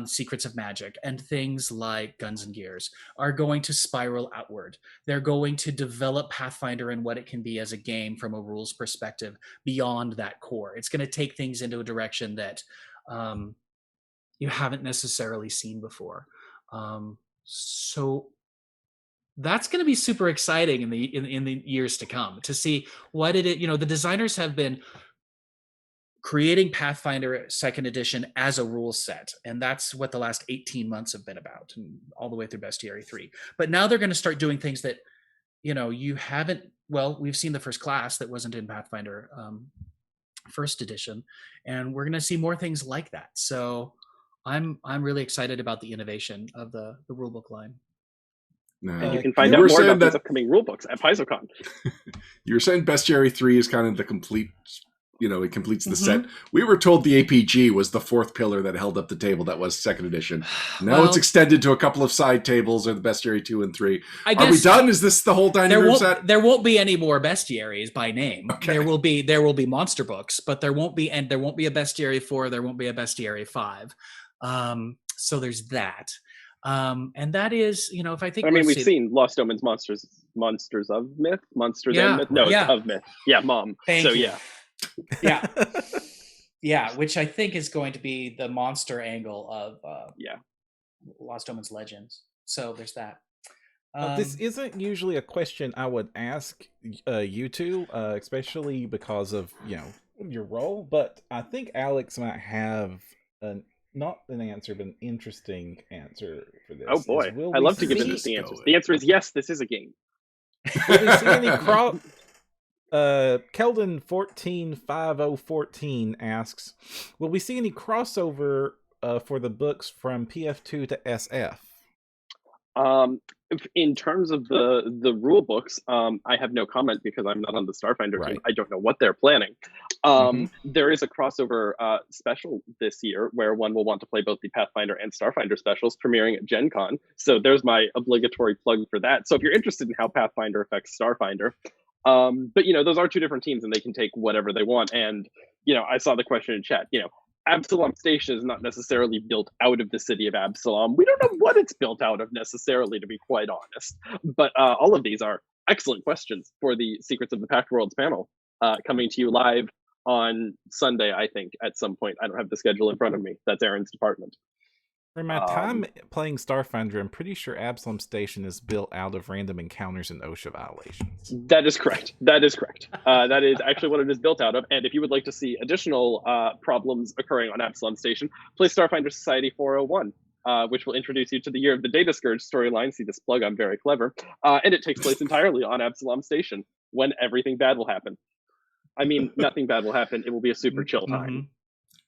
Secrets of Magic and things like Guns and Gears are going to spiral outward. They're going to develop Pathfinder and what it can be as a game from a rules perspective beyond that core. It's going to take things into a direction that you haven't necessarily seen before. So that's going to be super exciting in the years to come to see what it, the designers have been creating Pathfinder 2nd edition as a rule set. And that's what the last 18 months have been about, and all the way through Bestiary 3. But now they're going to start doing things that, you haven't, we've seen the first class that wasn't in Pathfinder 1st edition, and we're going to see more things like that. So I'm really excited about the innovation of the rulebook line. And you can find out more about these upcoming rulebooks at PaizoCon. You were saying Bestiary 3 is kind of the complete, it completes the set. We were told the APG was the 4th pillar that held up the table that was 2nd edition. Now it's extended to a couple of side tables, or the Bestiary 2 and 3. Are we done? Is this the whole dining room set? There won't be any more Bestiaries by name. Okay. There will be monster books, but there won't be a Bestiary 4, there won't be a Bestiary 5. So there's that. And that is, if I think, we've seen Lost Omens Monsters of Myth, and Myth. No, it's of Myth. Yeah, Mom. Thank you. Yeah, which I think is going to be the monster angle of Lost Omens Legends. So there's that. This isn't usually a question I would ask you two, especially because of your role, but I think Alex might have not an answer, but an interesting anscer for this. Oh boy, I love to give interesting answers. The answer is yes, this is a game. Will we see any Keldon 145014 asks, will we see any crossover for the books from PF2 to SF? In terms of the rule books, I have no comment because I'm not on the Starfinder team. I don't know what they're planning. There is a crossover special this year where one will want to play both the Pathfinder and Starfinder specials premiering at Gen Con. So there's my obligatory plug for that. So if you're interested in how Pathfinder affects Starfinder, but those are 2 different teams and they can take whatever they want. And, I saw the question in chat, Absalom Station is not necessarily built out of the city of Absalom. We don't know what it's built out of necessarily, to be quite honest. But all of these are excellent questions for the Secrets of the Packed Worlds panel, coming to you live on Sunday, I think, at some point. I don't have the schedule in front of me. That's Aaron's department. For my time playing Starfinder, I'm pretty sure Absalom Station is built out of random encounters and OSHA violations. That is correct. That is actually what it is built out of. And if you would like to see additional problems occurring on Absalom Station, play Starfinder Society 401, which will introduce you to the Year of the Data Scourge storyline. See this plug, I'm very clever. And it takes place entirely on Absalom Station, when everything bad will happen. I mean, nothing bad will happen. It will be a super chill time.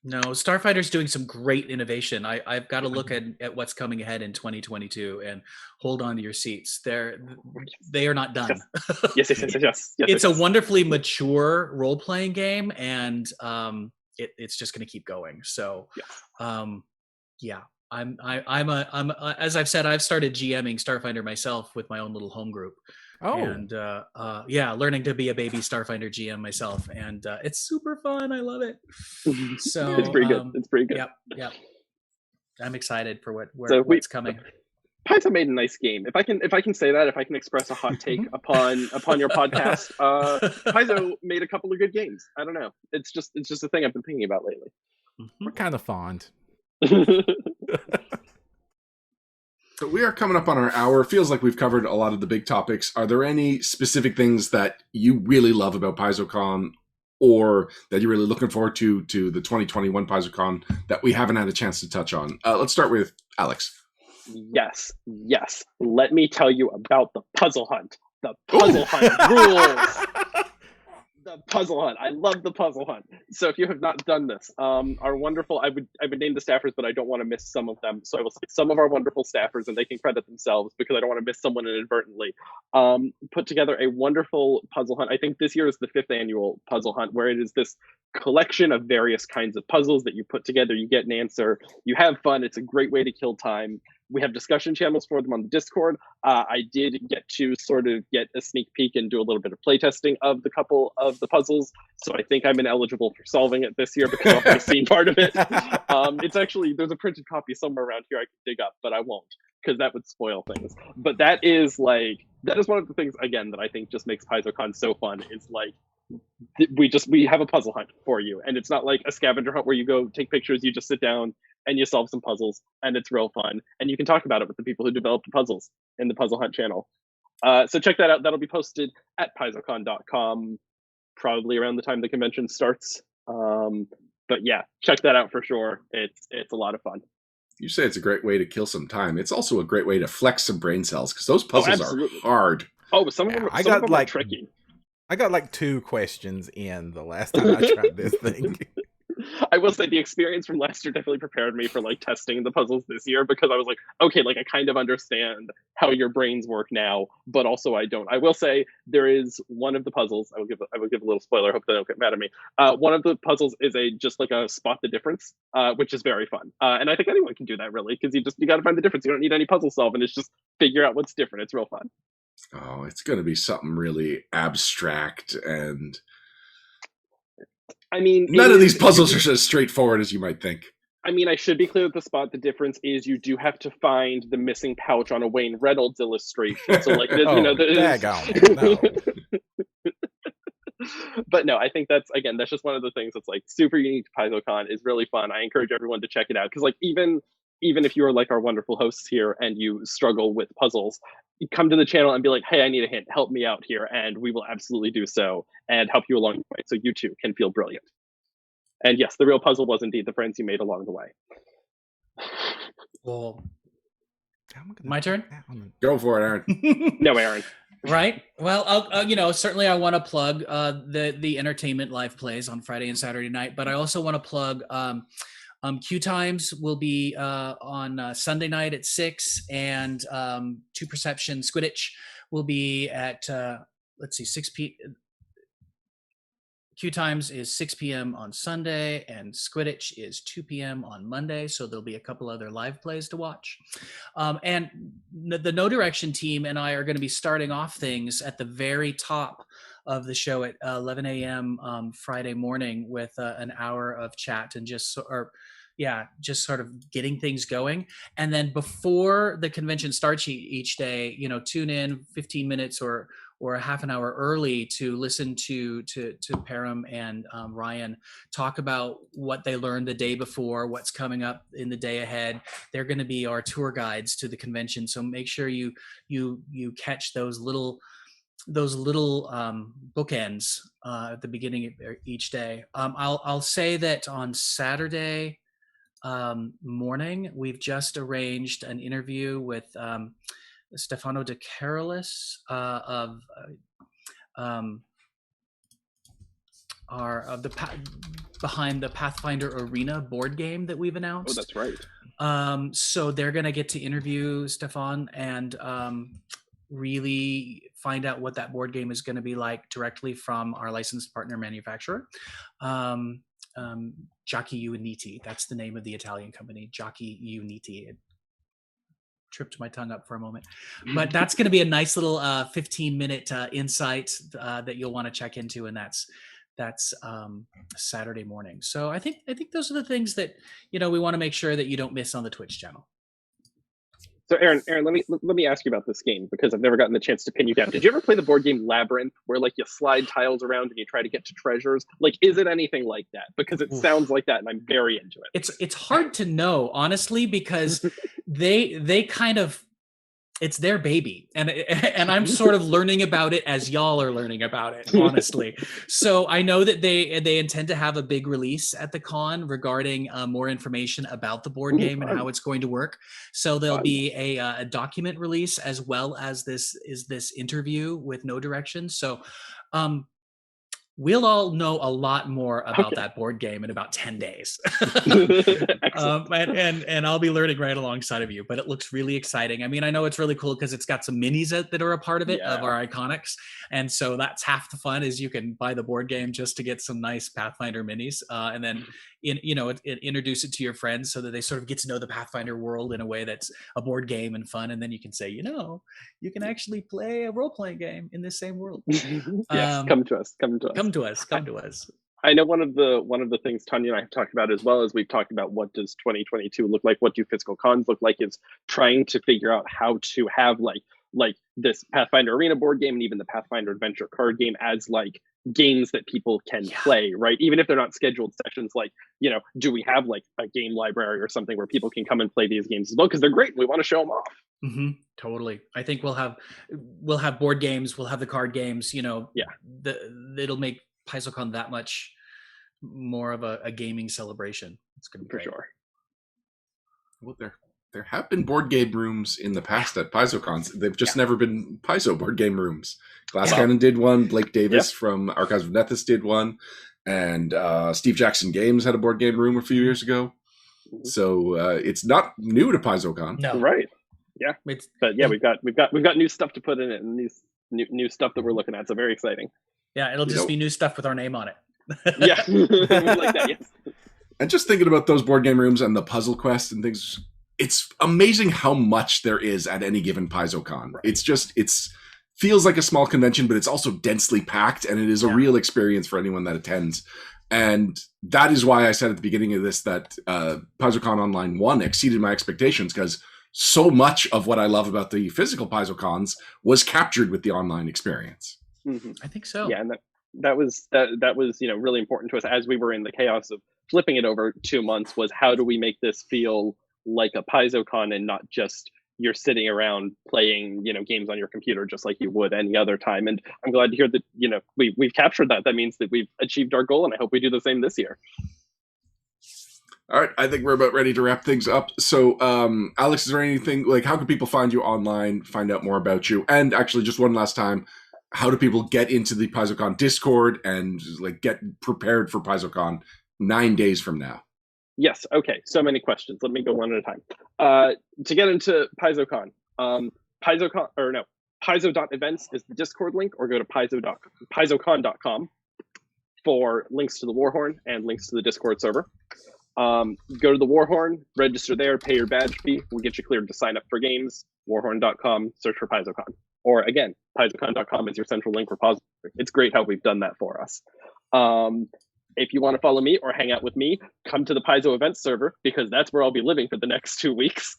No, Starfighter's doing some great innovation. I've got to look at what's coming ahead in 2022 and hold on to your seats. They are not done. Yes. It's a wonderfully mature role-playing game, and it's just going to keep going. So, I'm as I've said, I've started GMing Starfinder myself with my own little home group. And learning to be a baby Starfinder GM myself, and it's super fun. I love it. So it's pretty good. It's pretty good. Yep. I'm excited for what's coming. Paizo made a nice game. If I can say that, if I can express a hot take upon your podcast, Paizo made a couple of good games. I don't know. It's just a thing I've been thinking about lately. We're kind of fond. So we are coming up on our hour. It feels like we've covered a lot of the big topics. Are there any specific things that you really love about PaizoCon, or that you're really looking forward to the 2021 PaizoCon that we haven't had a chance to touch on? Let's start with Alex. Yes. Let me tell you about the puzzle hunt. The puzzle hunt rules. The puzzle hunt. I love the puzzle hunt. So if you have not done this, our wonderful, I would name the staffers, but I don't want to miss some of them. So I will say some of our wonderful staffers, and they can credit themselves because I don't want to miss someone inadvertently, put together a wonderful puzzle hunt. I think this year is the 5th annual puzzle hunt, where it is this collection of various kinds of puzzles that you put together. You get an answer. You have fun. It's a great way to kill time. We have discussion channels for them on the Discord. I did get to sort of get a sneak peek and do a little bit of playtesting of the couple of the puzzles. So I think I'm ineligible for solving it this year because I've already seen part of it. It's actually, there's a printed copy somewhere around here I can dig up, but I won't because that would spoil things. But that is one of the things, again, that I think just makes PaizoCon so fun. Is like we have a puzzle hunt for you, and it's not like a scavenger hunt where you go take pictures. You just sit down and you solve some puzzles, and it's real fun, and you can talk about it with the people who developed the puzzles in the Puzzle Hunt channel. So check that out. That'll be posted at PaizoCon.com probably around the time the convention starts. But yeah, check that out for sure. It's a lot of fun. You say it's a great way to kill some time. It's also a great way to flex some brain cells, because those puzzles are hard. Oh, some of them are tricky. I got like 2 questions in the last time I tried this thing. I will say the experience from last year definitely prepared me for like testing the puzzles this year, because I was like, okay, like I kind of understand how your brains work now, but also I don't. I will say there is one of the puzzles. I will give a little spoiler. Hope they don't get mad at me. One of the puzzles is just like a spot the difference, which is very fun. And I think anyone can do that really, because you got to find the difference. You don't need any puzzle solving. It's just figure out what's different. It's real fun. Oh, it's going to be something really abstract, and I mean, none of these puzzles are as straightforward as you might think. I mean, I should be clear that the difference is you do have to find the missing pouch on a Wayne Reynolds illustration. So, like, no. But no, I think that's just one of the things that's like super unique to PaizoCon. Is really fun. I encourage everyone to check it out, because like even if you are like our wonderful hosts here and you struggle with puzzles, you come to the channel and be like, hey, I need a hint, help me out here, and we will absolutely do so and help you along the way, so you too can feel brilliant. And yes, the real puzzle was indeed the friends you made along the way. Well, my turn? Go for it, Aaron. No, Aaron. Right. Well, I'll, certainly I want to plug the entertainment live plays on Friday and Saturday night, but I also want to plug Q Times will be on Sunday night at 6, and To Perception Squidditch will be at 6 p.m. Q Times is 6 p.m. on Sunday, and Squidditch is 2 p.m. on Monday. So there'll be a couple other live plays to watch. And the No Direction team and I are going to be starting off things at the very top of the show at 11 a.m. Friday morning with an hour of chat and just sort of getting things going. And then before the convention starts each day, tune in 15 minutes or a half an hour early to listen to Perram and Ryan talk about what they learned the day before, what's coming up in the day ahead. They're going to be our tour guides to the convention, so make sure you catch those little bookends at the beginning of each day. I'll say that on Saturday morning, we've just arranged an interview with Stefano De Carolis behind the Pathfinder Arena board game that we've announced. Oh, that's right. So they're going to get to interview Stefan and really find out what that board game is going to be like directly from our licensed partner manufacturer. Giochi Uniti, that's the name of the Italian company, Giochi Uniti. It tripped my tongue up for a moment, but that's going to be a nice little 15-minute insight that you'll want to check into, and that's Saturday morning. So I think those are the things that we want to make sure that you don't miss on the Twitch channel. So Aaron, let me ask you about this game, because I've never gotten the chance to pin you down. Did you ever play the board game Labyrinth, where like you slide tiles around and you try to get to treasures? Like, is it anything like that? Because it sounds like that, and I'm very into it. It's hard to know, honestly, because they kind of, it's their baby, and I'm sort of learning about it as y'all are learning about it, honestly. So I know that they intend to have a big release at the con regarding more information about the board game and how it's going to work. So there'll be a document release, as well as this interview with No Direction. So we'll all know a lot more about that board game in about 10 days. And I'll be learning right alongside of you, but it looks really exciting. I mean, I know it's really cool because it's got some minis that are a part of it, of our iconics. And so that's half the fun, is you can buy the board game just to get some nice Pathfinder minis. And then, introduce it to your friends so that they sort of get to know the Pathfinder world in a way that's a board game and fun. And then you can say, you can actually play a role-playing game in this same world. Yes, come to us. Come to us. I know one of the things Tanya and I have talked about, as well as we've talked about what does 2022 look like, what do physical cons look like, is trying to figure out how to have like this Pathfinder Arena board game and even the Pathfinder Adventure card game as like games that people can play, right? Even if they're not scheduled sessions, like, do we have like a game library or something where people can come and play these games as well? Because they're great and we want to show them off. Mm-hmm. Totally. I think we'll have board games, we'll have the card games, it'll make PaizoCon that much more of a gaming celebration. It's going to be for great. Sure. Well, there have been board game rooms in the past at PaizoCons. They've just never been Paizo board game rooms. Glass Cannon did one. Blake Davis from Archives of Nethys did one. And Steve Jackson Games had a board game room a few years ago. So it's not new to PaizoCon. No. Right. Yeah. We've got new stuff to put in it, and these new stuff that we're looking at. So very exciting. Yeah, it'll just be new stuff with our name on it. Yeah. Like that, yes. And just thinking about those board game rooms and the puzzle quest and things, it's amazing how much there is at any given PaizoCon. Right. It's feels like a small convention, but it's also densely packed, and it is a real experience for anyone that attends. And that is why I said at the beginning of this that PaizoCon Online 1 exceeded my expectations, because so much of what I love about the physical PaizoCons was captured with the online experience. Mm-hmm. I think so. Yeah, and that was really important to us as we were in the chaos of flipping it over 2 months, was how do we make this feel like a PaizoCon and not just you're sitting around playing games on your computer just like you would any other time. And I'm glad to hear that we've captured that. That means that we've achieved our goal, and I hope we do the same this year. All right, I think we're about ready to wrap things up. So, Alex, is there anything, like, how can people find you online, find out more about you? And actually, just one last time, how do people get into the PaizoCon Discord and get prepared for PaizoCon 9 days from now? Yes. Okay. So many questions. Let me go one at a time. To get into PaizoCon, Paizo.events is the Discord link, or go to PaizoCon.com for links to the Warhorn and links to the Discord server. Go to the Warhorn, register there, pay your badge fee. We'll get you cleared to sign up for games. Warhorn.com, search for PaizoCon. Or again, PaizoCon.com is your central link repository. It's great how we've done that for us. If you want to follow me or hang out with me, come to the Paizo events server, because that's where I'll be living for the next 2 weeks.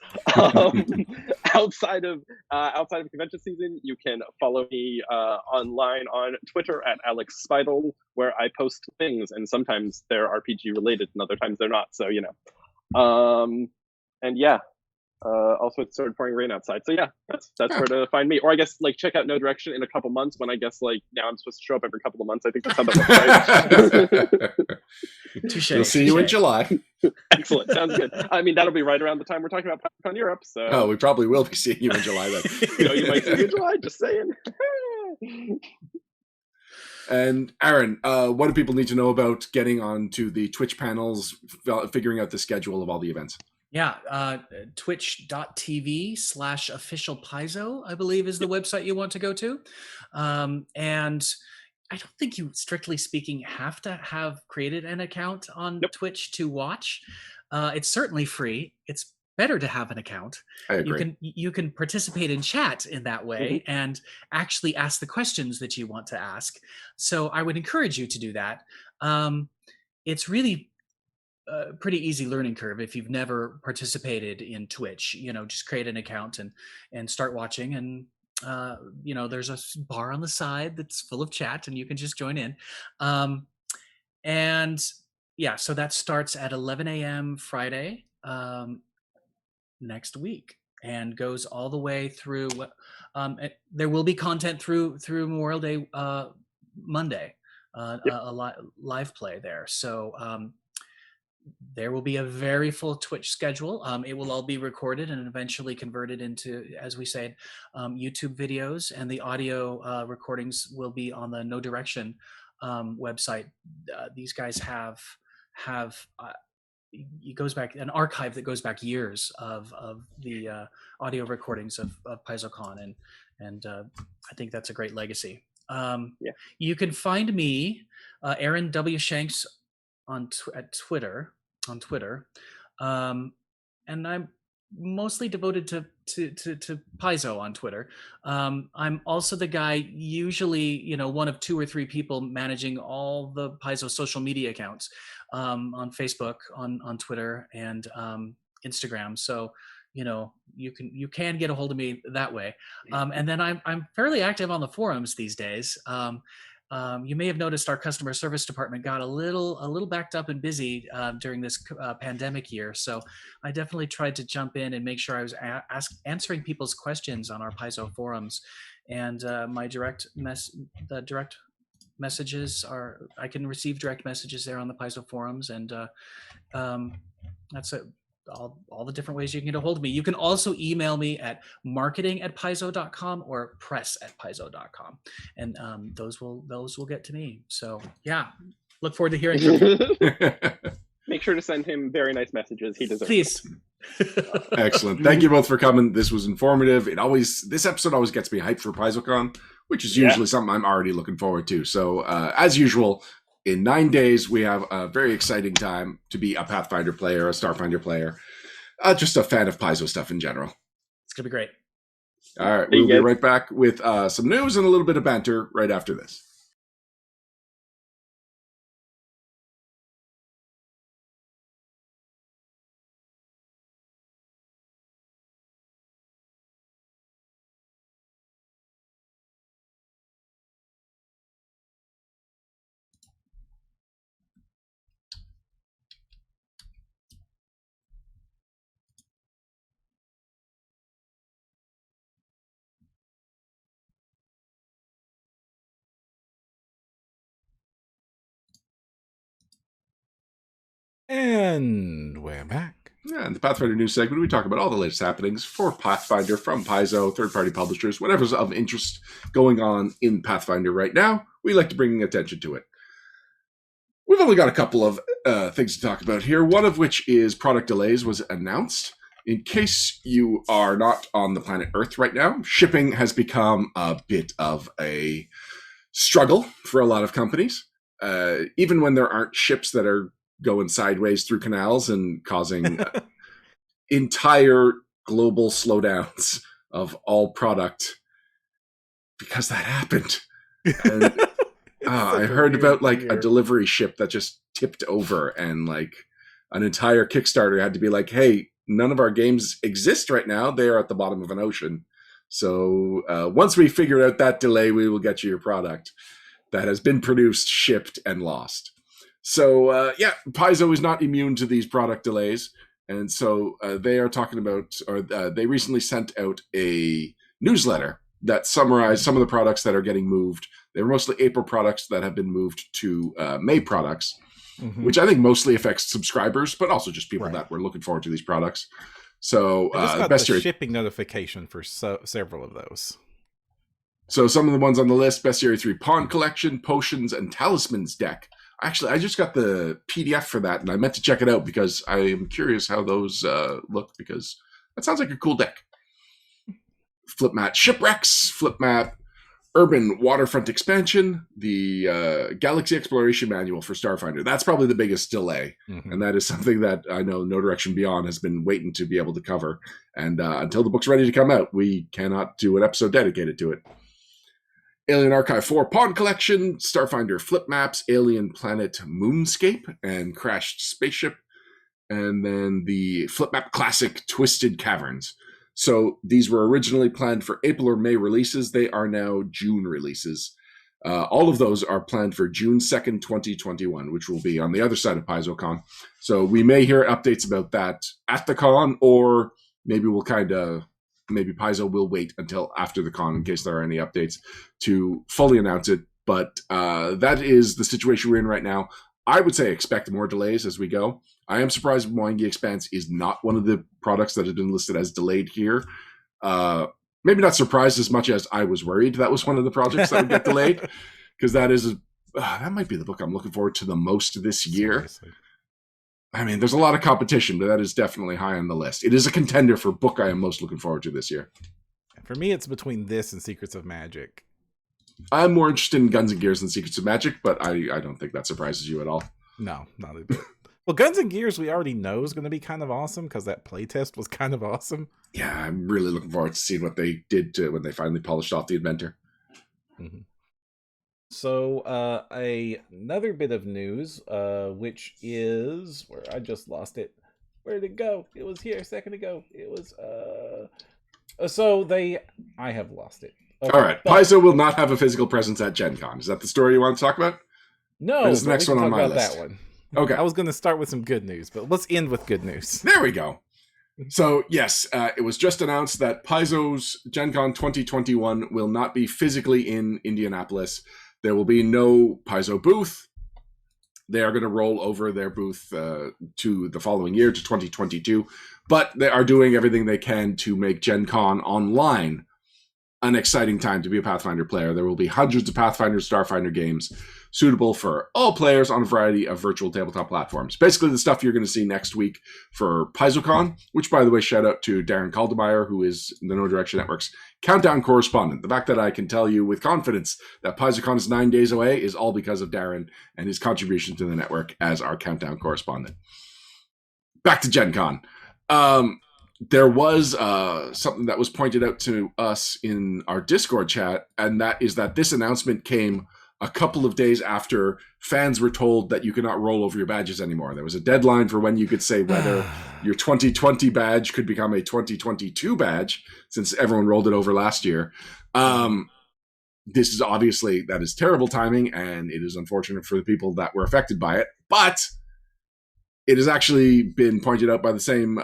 Outside of convention season, you can follow me online on Twitter at Alex Speidel, where I post things, and sometimes they're RPG related and other times they're not. So and yeah. Also, it started pouring rain outside. So yeah, that's where to find me. Or I guess check out No Direction in a couple months, when I guess now I'm supposed to show up every couple of months. I think that's how that looks like. Touche. We'll see you in July. Excellent. Sounds good. I mean, that'll be right around the time we're talking about PaizoCon Europe. So we probably will be seeing you in July then. You might see me in July, just saying. And Aaron, what do people need to know about getting onto the Twitch panels, figuring out the schedule of all the events? Yeah, twitch.tv/official Paizo, I believe, is the website you want to go to. And I don't think you, strictly speaking, have to have created an account on Twitch to watch. It's certainly free. It's better to have an account. I agree. You can participate in chat in that way and actually ask the questions that you want to ask. So I would encourage you to do that. It's really pretty easy learning curve if you've never participated in Twitch. Just create an account and start watching, and there's a bar on the side that's full of chat, and you can just join in. And yeah, so that starts at 11 a.m. Friday next week and goes all the way through. There will be content through Memorial Day Monday, a live play there. So there will be a very full Twitch schedule. It will all be recorded and eventually converted into, as we said, YouTube videos, and the audio recordings will be on the No Direction website. These guys have it goes back, an archive that goes back years of the audio recordings of PaizoCon, and I think that's a great legacy. You can find me, Aaron W. Shanks, on Twitter, and I'm mostly devoted to Paizo on Twitter. I'm also the guy, usually, one of 2 or 3 people managing all the Paizo social media accounts on Facebook, on Twitter, and Instagram. So you can get a hold of me that way. And then I'm fairly active on the forums these days. you may have noticed our customer service department got a little backed up and busy during this pandemic year. So I definitely tried to jump in and make sure I was answering people's questions on our Paizo forums. And my direct messages I can receive direct messages there on the Paizo forums, and that's it. All the different ways you can get a hold of me. You can also email me at marketing@paizo.com or press@paizo.com, and those will get to me. So yeah, look forward to hearing from you. Make sure to send him very nice messages. He deserves Please. Excellent. Thank you both for coming. This was informative. This episode always gets me hyped for PaizoCon, which is usually something I'm already looking forward to. So as usual, in 9 days, we have a very exciting time to be a Pathfinder player, a Starfinder player, just a fan of Paizo stuff in general. It's going to be great. All right. We'll be right back with some news and a little bit of banter right after this. And we're back. Yeah, in the Pathfinder news segment, we talk about all the latest happenings for Pathfinder from Paizo, third-party publishers, whatever's of interest going on in Pathfinder right now. We like to bring attention to it. We've only got a couple of things to talk about here, one of which is product delays was announced. In case you are not on the planet Earth right now, shipping has become a bit of a struggle for a lot of companies. Even when there aren't ships that are going sideways through canals and causing entire global slowdowns of all product because that happened. And I heard about like a delivery ship that just tipped over and like an entire Kickstarter had to be like, hey, none of our games exist right now. They are at the bottom of an ocean. So once we figure out that delay, we will get you your product that has been produced, shipped, and lost. So, Paizo is not immune to these product delays. And so they are talking about, or they recently sent out a newsletter that summarized some of the products that are getting moved. They were mostly April products that have been moved to May products, which I think mostly affects subscribers, but also just people that were looking forward to these products. So, I just got the shipping notification for several of those. So some of the ones on the list: Bestiary 3 Pawn Collection, Potions, and Talismans deck. Actually, I just got the PDF for that, and I meant to check it out because I am curious how those look, because that sounds like a cool deck. Flip Mat Shipwrecks, Flip Mat Urban Waterfront Expansion, the Galaxy Exploration Manual for Starfinder. That's probably the biggest delay, and that is something that I know No Direction Beyond has been waiting to be able to cover. And until the book's ready to come out, we cannot do an episode dedicated to it. Alien Archive 4 Pawn Collection, Starfinder Flip Maps, Alien Planet Moonscape, and Crashed Spaceship, and then the Flip Map Classic Twisted Caverns. So these were originally planned for April or May releases. They are now June releases. All of those are planned for June 2nd, 2021, which will be on the other side of PaizoCon. So we may hear updates about that at the con, or maybe maybe Paizo will wait until after the con in case there are any updates to fully announce it. But that is the situation we're in right now. I would say expect more delays as we go. I am surprised Moangi Expanse is not one of the products that have been listed as delayed here. Maybe not surprised as much as I was worried that was one of the projects that would get delayed, because that might be the book I'm looking forward to the most this year. Seriously. I mean, there's a lot of competition, but that is definitely high on the list. It is a contender for book I am most looking forward to this year. For me, it's between this and Secrets of Magic. I'm more interested in Guns and Gears than Secrets of Magic, but I don't think that surprises you at all. No, not a bit. Well, Guns and Gears we already know is going to be kind of awesome because that playtest was kind of awesome. Yeah, I'm really looking forward to seeing what they did when they finally polished off the Inventor. So, another bit of news, which is where I just lost it. Where did it go? It was here a second ago. It was, I have lost it. All right. Paizo will not have a physical presence at Gen Con. Is that the story you want to talk about? No, this is the next one on my list. That one. Okay. I was going to start with some good news, but let's end with good news. There we go. So, yes, it was just announced that Paizo's Gen Con 2021 will not be physically in Indianapolis. There will be no Paizo booth. They are going to roll over their booth to the following year, to 2022. But they are doing everything they can to make Gen Con Online an exciting time to be a Pathfinder player. There will be hundreds of Pathfinder, Starfinder games suitable for all players on a variety of virtual tabletop platforms. Basically, the stuff you're going to see next week for PaizoCon, which, by the way, shout out to Darren Kaldemeyer, who is the No Direction Network's countdown correspondent. The fact that I can tell you with confidence that PaizoCon is 9 days away is all because of Darren and his contribution to the network as our countdown correspondent. Back to Gen Con. There was something that was pointed out to us in our Discord chat, and that is that this announcement came a couple of days after fans were told that you could not roll over your badges anymore. There was a deadline for when you could say whether your 2020 badge could become a 2022 badge, since everyone rolled it over last year. This is obviously, that is terrible timing, and it is unfortunate for the people that were affected by it. But it has actually been pointed out by the same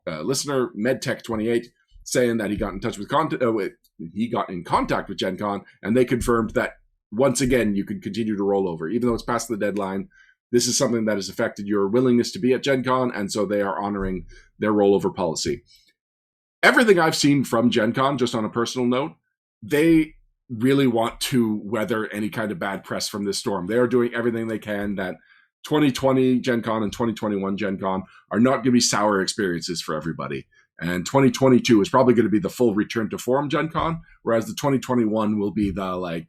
listener, MedTech28, saying that he got in touch with he got in contact with Gen Con, and they confirmed that once again you can continue to roll over, even though it's past the deadline. This is something that has affected your willingness to be at Gen Con, and so they are honoring their rollover policy. Everything I've seen from Gen Con, just on a personal note, they really want to weather any kind of bad press from this storm. They are doing everything they can that 2020 Gen Con and 2021 Gen Con are not going to be sour experiences for everybody. And 2022 is probably going to be the full return to form Gen Con, whereas the 2021 will be the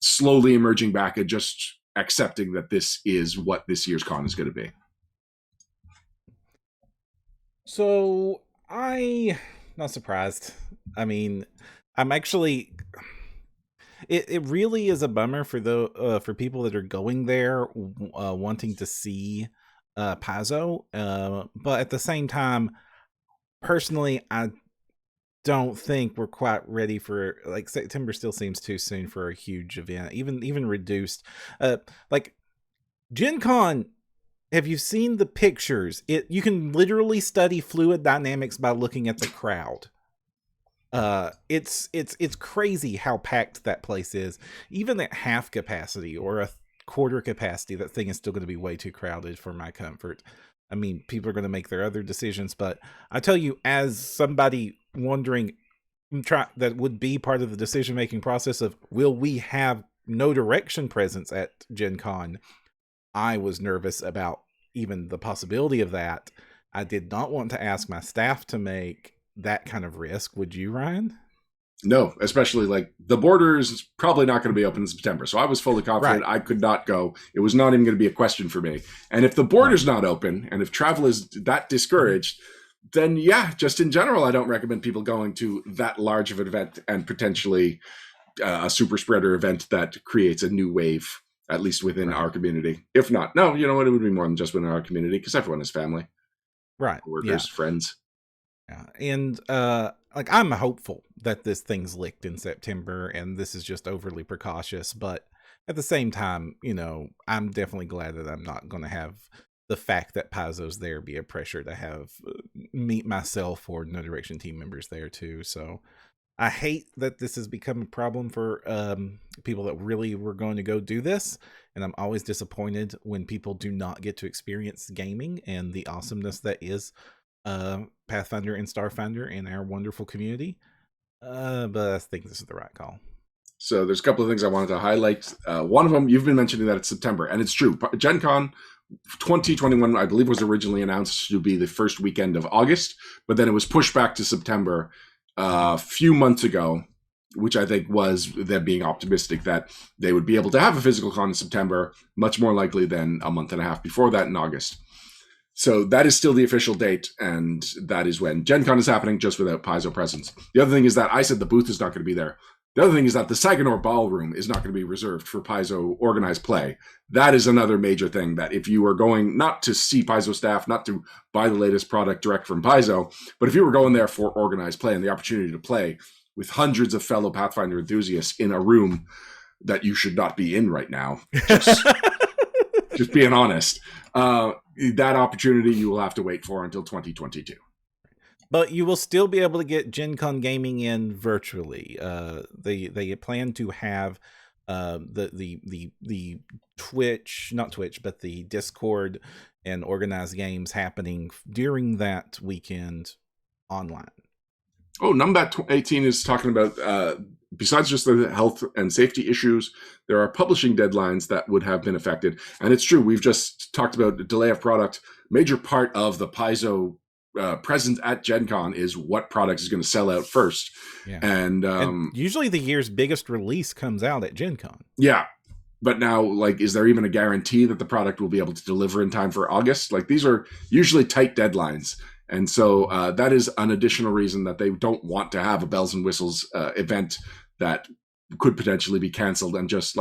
slowly emerging back and just accepting that this is what this year's con is going to be. So I'm not surprised. I mean, I'm actually... It really is a bummer for people that are going there wanting to see Paizo, but at the same time, personally, I don't think we're quite ready for, September still seems too soon for a huge event, even reduced. Gen Con, have you seen the pictures? You can literally study fluid dynamics by looking at the crowd. It's crazy how packed that place is. Even at half capacity or a quarter capacity, that thing is still going to be way too crowded for my comfort. I mean, people are going to make their other decisions, but I tell you, as somebody wondering, that would be part of the decision-making process of, will we have No Direction presence at Gen Con? I was nervous about even the possibility of that. I did not want to ask my staff to make that kind of risk. Would you, Ryan? No, especially the border is probably not going to be open in September. So I was fully confident I could not go. It was not even going to be a question for me. And if the border's not open and if travel is that discouraged, then yeah, just in general, I don't recommend people going to that large of an event and potentially a super spreader event that creates a new wave, at least within our community. If not, no, you know what? It would be more than just within our community because everyone is family. Right. Workers, friends. Yeah. And I'm hopeful that this thing's licked in September and this is just overly precautious, but at the same time, I'm definitely glad that I'm not going to have the fact that Paizo's there be a pressure to have meet myself or No Direction team members there too. So I hate that this has become a problem for people that really were going to go do this. And I'm always disappointed when people do not get to experience gaming and the awesomeness that is Pathfinder and Starfinder in our wonderful community. But I think this is the right call. So there's a couple of things I wanted to highlight. One of them, you've been mentioning that it's September, and it's true. Gen Con 2021, I believe, was originally announced to be the first weekend of August, but then it was pushed back to September a few months ago, which I think was them being optimistic that they would be able to have a physical con in September, much more likely than a month and a half before that in August. So that is still the official date, and that is when Gen Con is happening, just without Paizo presence. The other thing is that I said the booth is not going to be there. The other thing is that the Saginaw Ballroom is not going to be reserved for Paizo organized play. That is another major thing, that if you are going not to see Paizo staff, not to buy the latest product direct from Paizo, but if you were going there for organized play and the opportunity to play with hundreds of fellow Pathfinder enthusiasts in a room that you should not be in right now. Just being honest. That opportunity you will have to wait for until 2022. But you will still be able to get Gen Con gaming in virtually. They plan to have the Twitch, not Twitch, but the Discord and organized games happening during that weekend online. Oh, Numbat 18 is talking about, besides just the health and safety issues, there are publishing deadlines that would have been affected. And it's true, we've just talked about the delay of product. Major part of the Paizo presence at Gen Con is what product is going to sell out first. Yeah. And usually the year's biggest release comes out at Gen Con. Yeah. But now, like, is there even a guarantee that the product will be able to deliver in time for August? Like, these are usually tight deadlines. And so that is an additional reason that they don't want to have a bells and whistles event that could potentially be canceled and just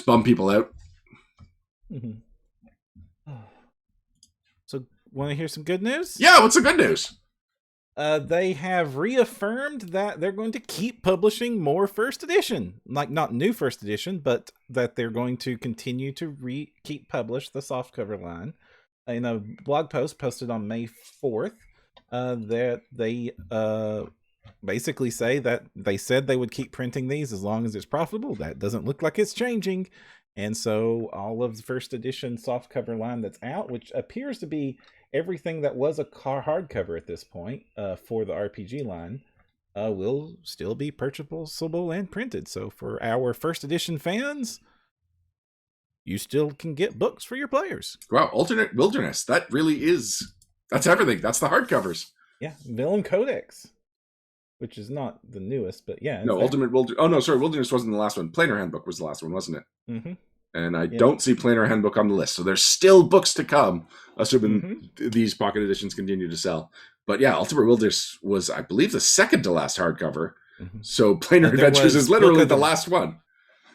bum people out. Mm-hmm. So, want to hear some good news? Yeah, what's the good news? They have reaffirmed that they're going to keep publishing more first edition. Like, not new first edition, but that they're going to continue to keep publish the softcover line. In a blog post posted on May 4th, that they basically say that they said they would keep printing these as long as it's profitable. That doesn't look like it's changing. And so all of the first edition softcover line that's out, which appears to be everything that was a hardcover at this point for the RPG line, will still be purchasable and printed. So for our first edition fans, you still can get books for your players. Wow, Alternate Wilderness. That's everything. That's the hardcovers. Yeah, Villain Codex, which is not the newest, but yeah. No, Ultimate Wilderness. Oh, no, sorry. Wilderness wasn't the last one. Planar Handbook was the last one, wasn't it? Mm-hmm. And I don't see Planar Handbook on the list. So there's still books to come, assuming these pocket editions continue to sell. But yeah, Ultimate Wilderness was, I believe, the second to last hardcover. Mm-hmm. So Planar Adventures is literally the last one.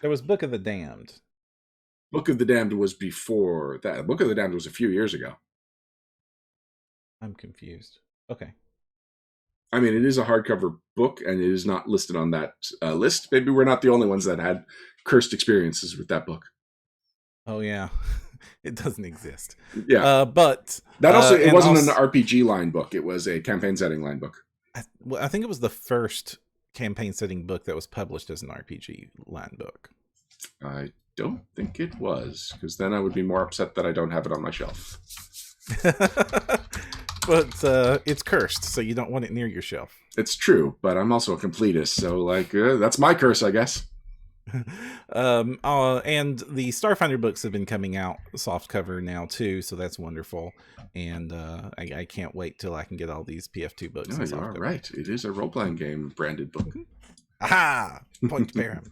There was Book of the Damned. Book of the Damned was before that. Book of the Damned was a few years ago. I'm confused. Okay. I mean, it is a hardcover book, and it is not listed on that list. Maybe we're not the only ones that had cursed experiences with that book. Oh, yeah. It doesn't exist. Yeah. But that also, it wasn't an RPG line book. It was a campaign setting line book. I think it was the first campaign setting book that was published as an RPG line book. I don't think it was, because then I would be more upset that I don't have it on my shelf. But it's cursed, so you don't want it near your shelf. It's true, but I'm also a completist, so that's my curse, I guess. And the Starfinder books have been coming out softcover now too, so that's wonderful. And I can't wait till I can get all these PF2 books. No, you are right. It is a role-playing game branded book. Aha! Point to Perram.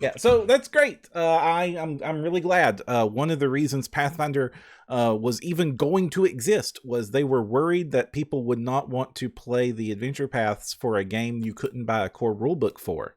Yeah, so that's great. I'm really glad. One of the reasons Pathfinder was even going to exist was they were worried that people would not want to play the adventure paths for a game you couldn't buy a core rulebook for.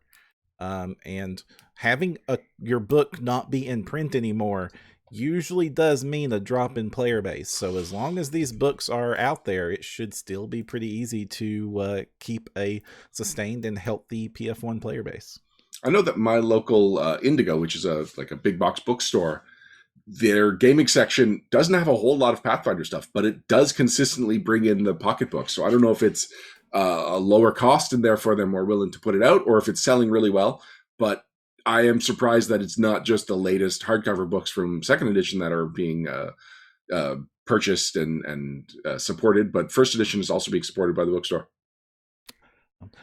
And having your book not be in print anymore usually does mean a drop in player base. So as long as these books are out there, it should still be pretty easy to keep a sustained and healthy PF1 player base. I know that my local Indigo, which is a big box bookstore, their gaming section doesn't have a whole lot of Pathfinder stuff, but it does consistently bring in the pocketbooks. So I don't know if it's a lower cost and therefore they're more willing to put it out, or if it's selling really well. But I am surprised that it's not just the latest hardcover books from second edition that are being purchased and supported, but first edition is also being supported by the bookstore.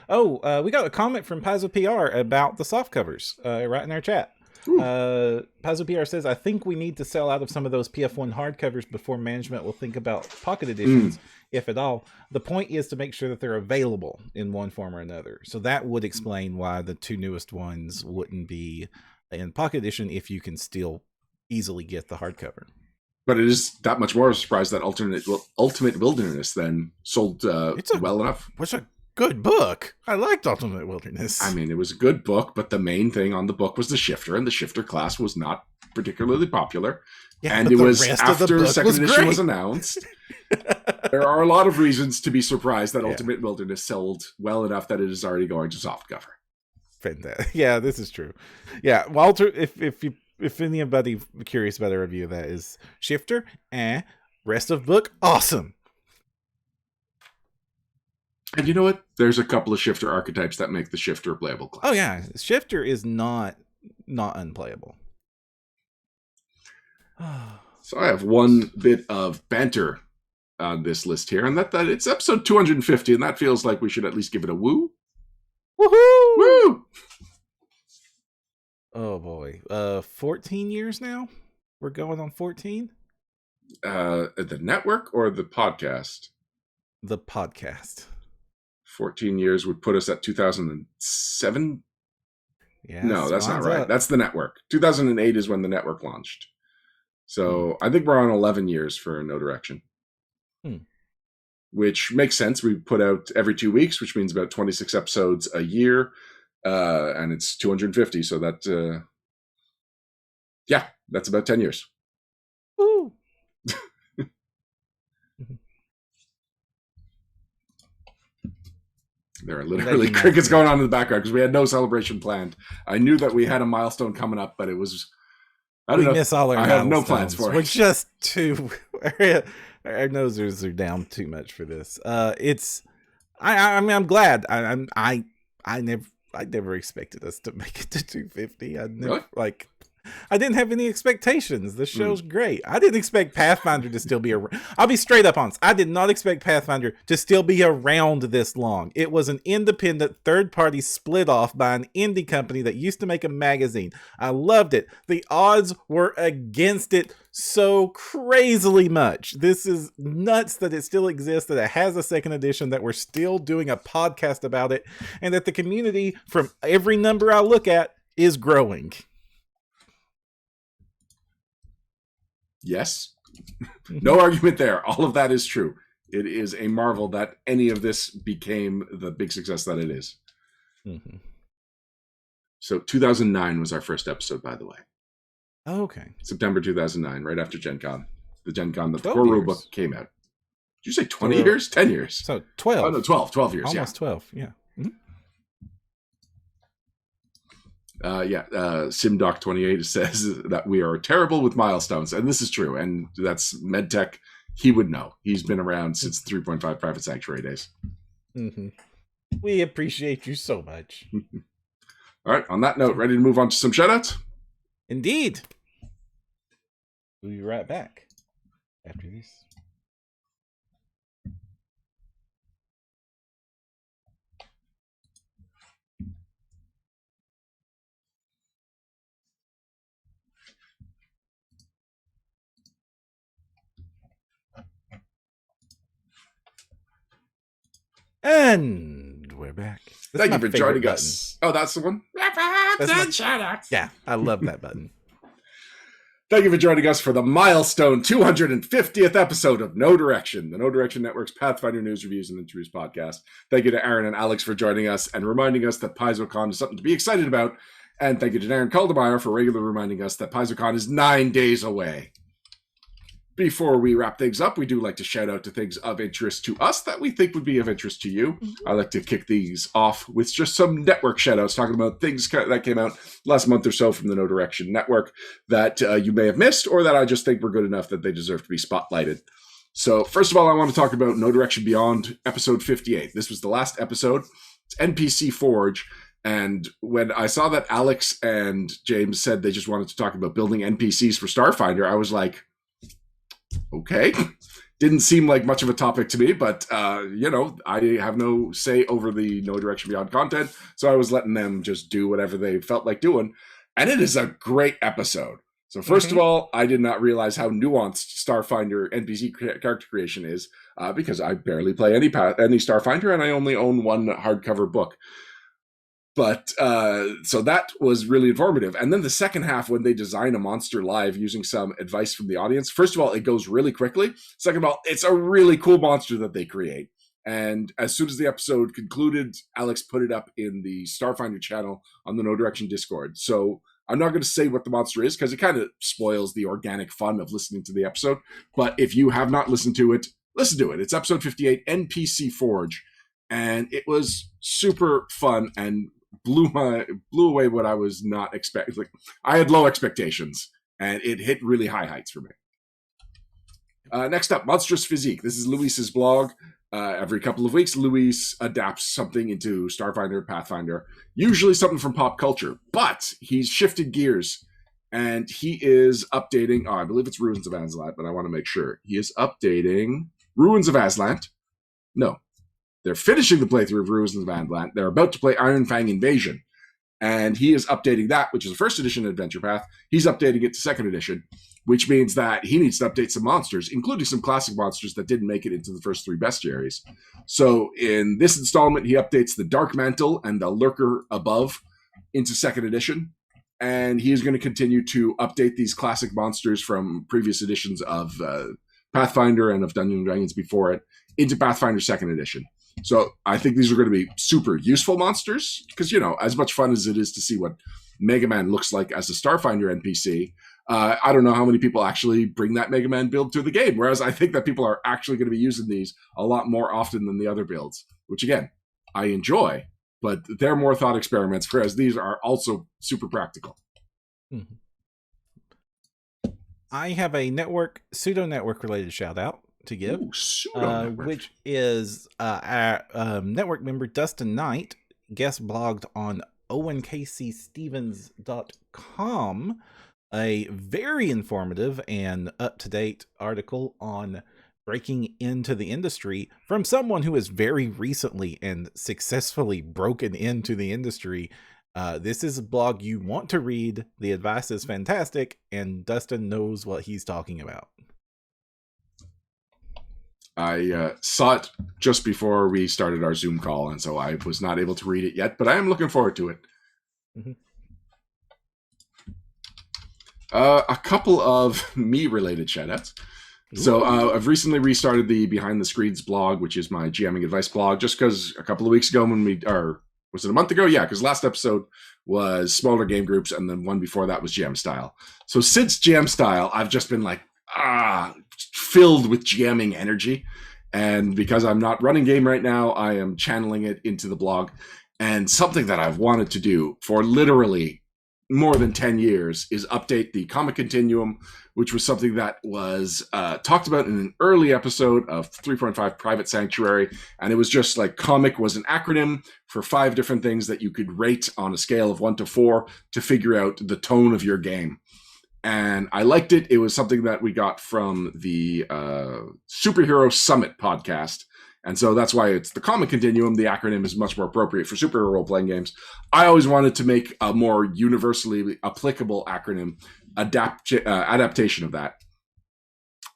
Oh, we got a comment from Paizo PR about the soft covers right in our chat. Paizo PR says, I think we need to sell out of some of those PF1 hardcovers before management will think about pocket editions, if at all. The point is to make sure that they're available in one form or another. So that would explain why the two newest ones wouldn't be in pocket edition if you can still easily get the hardcover. But it is that much more of a surprise that Ultimate Wilderness then sold well enough. What's a good book? I liked Ultimate Wilderness. I mean, it was a good book, but the main thing on the book was the shifter, and the shifter class was not particularly popular. Yeah, and but it the was rest of the after the book second was edition was great. announced. There are a lot of reasons to be surprised that Yeah. Ultimate Wilderness sold well enough that it is already going to softcover. Fantastic. Yeah, this is true. Yeah, Walter, if anybody curious about a review of that, is Shifter, rest of book, awesome. And you know what? There's a couple of Shifter archetypes that make the Shifter a playable class. Oh yeah, Shifter is not unplayable. So I have one bit of banter on this list here, and that it's episode 250, and that feels like we should at least give it a woo. Woohoo! Woo! Oh boy, 14 years now. We're going on 14. The network or the podcast? The podcast. 14 years would put us at 2007. Yeah. No, that's not right. Up. That's the network. 2008 is when the network launched. So I think we're on 11 years for No Direction. Which makes sense. We put out every 2 weeks, which means about 26 episodes a year. And it's 250. So that, that's about 10 years. Woo! There are literally crickets going on in the background because we had no celebration planned. I knew that we had a milestone coming up, but it was... I don't know. Miss all our I have no plans for it. We're just too... Our nosers are down too much for this. I mean, I'm glad. I never expected us to make it to 250. I didn't have any expectations. The show's great. I didn't expect Pathfinder to still be around. I'll be straight up honest. I did not expect Pathfinder to still be around this long. It was an independent third party split off by an indie company that used to make a magazine. I loved it. The odds were against it so crazily much. This is nuts that it still exists, that it has a second edition, that we're still doing a podcast about it, and that the community, from every number I look at, is growing. Yes. No argument there. All of that is true. It is a marvel that any of this became the big success that it is. Mm-hmm. So 2009 was our first episode, by the way. Oh, okay. September 2009, right after Gen Con. The Gen Con that the 12 core years. rulebook came out. Did you say 20 years? 10 years. So 12. Oh, no, 12 years. Almost 12, yeah. Mm-hmm. SimDoc28 says that we are terrible with milestones, and this is true, and that's MedTech. He would know. He's been around since 3.5 Private Sanctuary days. Mm-hmm. We appreciate you so much. All right, on that note, ready to move on to some shoutouts? Indeed. We'll be right back after this. And we're back. Thank you for joining us. Oh, that's the one? Yeah, I love that button. Thank you for joining us for the milestone 250th episode of No Direction, the No Direction Network's Pathfinder News, Reviews, and Interviews podcast. Thank you to Aaron and Alex for joining us and reminding us that PaizoCon is something to be excited about. And thank you to Darren Caldemeyer for regularly reminding us that PaizoCon is 9 days away. Before we wrap things up, we do like to shout out to things of interest to us that we think would be of interest to you. I like to kick these off with just some network shout outs, talking about things that came out last month or so from the No Direction Network that you may have missed, or that I just think were good enough that they deserve to be spotlighted. So first of all, I want to talk about No Direction Beyond episode 58. This was the last episode. It's NPC Forge. And when I saw that Alex and James said they just wanted to talk about building NPCs for Starfinder, I was like, okay. Didn't seem like much of a topic to me, but, I have no say over the No Direction Beyond content, so I was letting them just do whatever they felt like doing. And it is a great episode. So first of all, I did not realize how nuanced Starfinder NPC character creation is, because I barely play any Starfinder, and I only own one hardcover book. But so that was really informative. And then the second half, when they design a monster live using some advice from the audience, first of all, it goes really quickly. Second of all, it's a really cool monster that they create. And as soon as the episode concluded, Alex put it up in the Starfinder channel on the No Direction Discord. So I'm not going to say what the monster is because it kind of spoils the organic fun of listening to the episode. But if you have not listened to it, listen to it. It's episode 58, NPC Forge. And it was super fun and blew away what I was not expecting. Like, I had low expectations, and it hit really high heights for me. Next up, Monstrous Physique. This is Luis's blog. Every couple of weeks, Luis adapts something into Starfinder, Pathfinder, usually something from pop culture. But he's shifted gears, and he is updating, I believe it's Ruins of Aslant, but I want to make sure. He is updating Ruins of Aslant. No, they're finishing the playthrough of Ruins of Aslant. They're about to play Iron Fang Invasion. And he is updating that, which is a first edition adventure path. He's updating it to second edition, which means that he needs to update some monsters, including some classic monsters that didn't make it into the first 3 bestiaries. So in this installment, he updates the Dark Mantle and the Lurker Above into second edition. And he is going to continue to update these classic monsters from previous editions of Pathfinder and of Dungeons & Dragons before it into Pathfinder second edition. So I think these are going to be super useful monsters because, as much fun as it is to see what Mega Man looks like as a Starfinder NPC, I don't know how many people actually bring that Mega Man build to the game. Whereas I think that people are actually going to be using these a lot more often than the other builds, which again, I enjoy, but they're more thought experiments, whereas these are also super practical. Mm-hmm. I have a pseudo-network related shout out to give, which is our network member Dustin Knight guest blogged on owenkcstevens.com a very informative and up-to-date article on breaking into the industry from someone who has very recently and successfully broken into the industry. This is a blog you want to read. The advice is fantastic, and Dustin knows what he's talking about. I saw it just before we started our Zoom call, and so I was not able to read it yet, but I am looking forward to it. Mm-hmm. A couple of me-related shoutouts. So I've recently restarted the Behind the Screens blog, which is my GMing advice blog, just because a couple of weeks ago was it a month ago? Yeah, because last episode was smaller game groups, and then one before that was GM Style. So since GM Style, I've just been like, filled with GMing energy. And because I'm not running game right now, I am channeling it into the blog. And something that I've wanted to do for literally more than 10 years is update the comic continuum, which was something that was talked about in an early episode of 3.5 Private Sanctuary. And it was just like comic was an acronym for 5 different things that you could rate on a scale of 1 to 4 to figure out the tone of your game. And I liked it. It was something that we got from the Superhero Summit podcast. And so that's why it's the comic continuum. The acronym is much more appropriate for superhero role-playing games. I always wanted to make a more universally applicable acronym adaptation of that.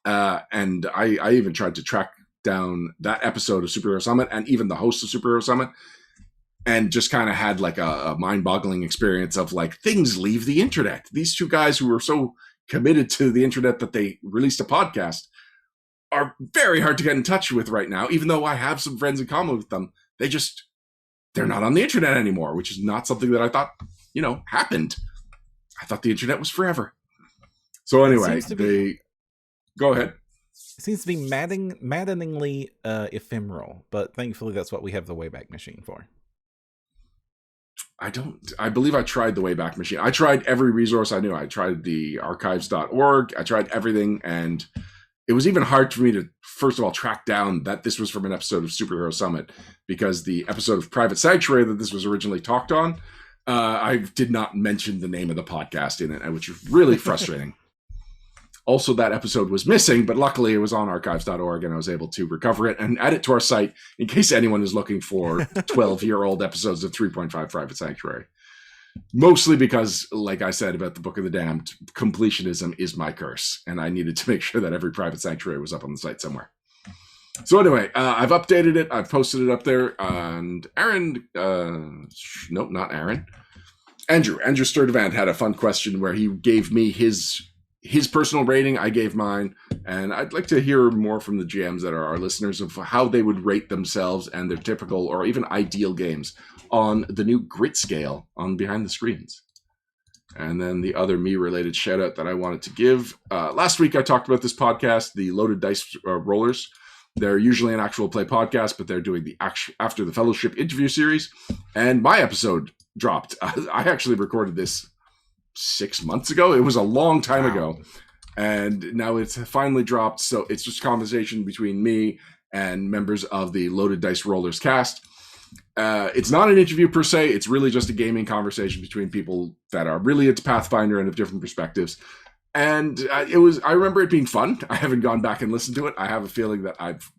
And I even tried to track down that episode of Superhero Summit and even the host of Superhero Summit, and just kind of had like a mind-boggling experience of like things leave the internet. These two guys who were so committed to the internet that they released a podcast are very hard to get in touch with right now, even though I have some friends in common with them. They're not on the internet anymore, which is not something that I thought, happened. I thought the internet was forever. So anyway, go ahead. It seems to be maddeningly ephemeral, but thankfully that's what we have the Wayback Machine for. I believe I tried the Wayback Machine. I tried every resource I knew. I tried the archives.org. I tried everything. And it was even hard for me to, first of all, track down that this was from an episode of Superhero Summit, because the episode of Private Sanctuary that this was originally talked on, I did not mention the name of the podcast in it, which was really frustrating. Also, that episode was missing, but luckily it was on archives.org and I was able to recover it and add it to our site in case anyone is looking for 12-year-old episodes of 3.5 Private Sanctuary. Mostly because, like I said about the Book of the Damned, completionism is my curse, and I needed to make sure that every Private Sanctuary was up on the site somewhere. So anyway, I've updated it. I've posted it up there. And Aaron, nope, not Aaron. Andrew Sturdivant had a fun question where he gave me his personal rating. I gave mine, and I'd like to hear more from the GMs that are our listeners of how they would rate themselves and their typical or even ideal games on the new grit scale on Behind the Screens. And then the other me-related shout-out that I wanted to give. Last week I talked about this podcast, the Loaded Dice Rollers. They're usually an actual play podcast, but they're doing the After the Fellowship interview series. And my episode dropped. I actually recorded this 6 months ago. It was a long time ago. And now it's finally dropped. So it's just a conversation between me and members of the Loaded Dice Rollers cast. It's not an interview per se. It's really just a gaming conversation between people that are really into Pathfinder and have different perspectives. And I remember it being fun. I haven't gone back and listened to it. I have a feeling that I've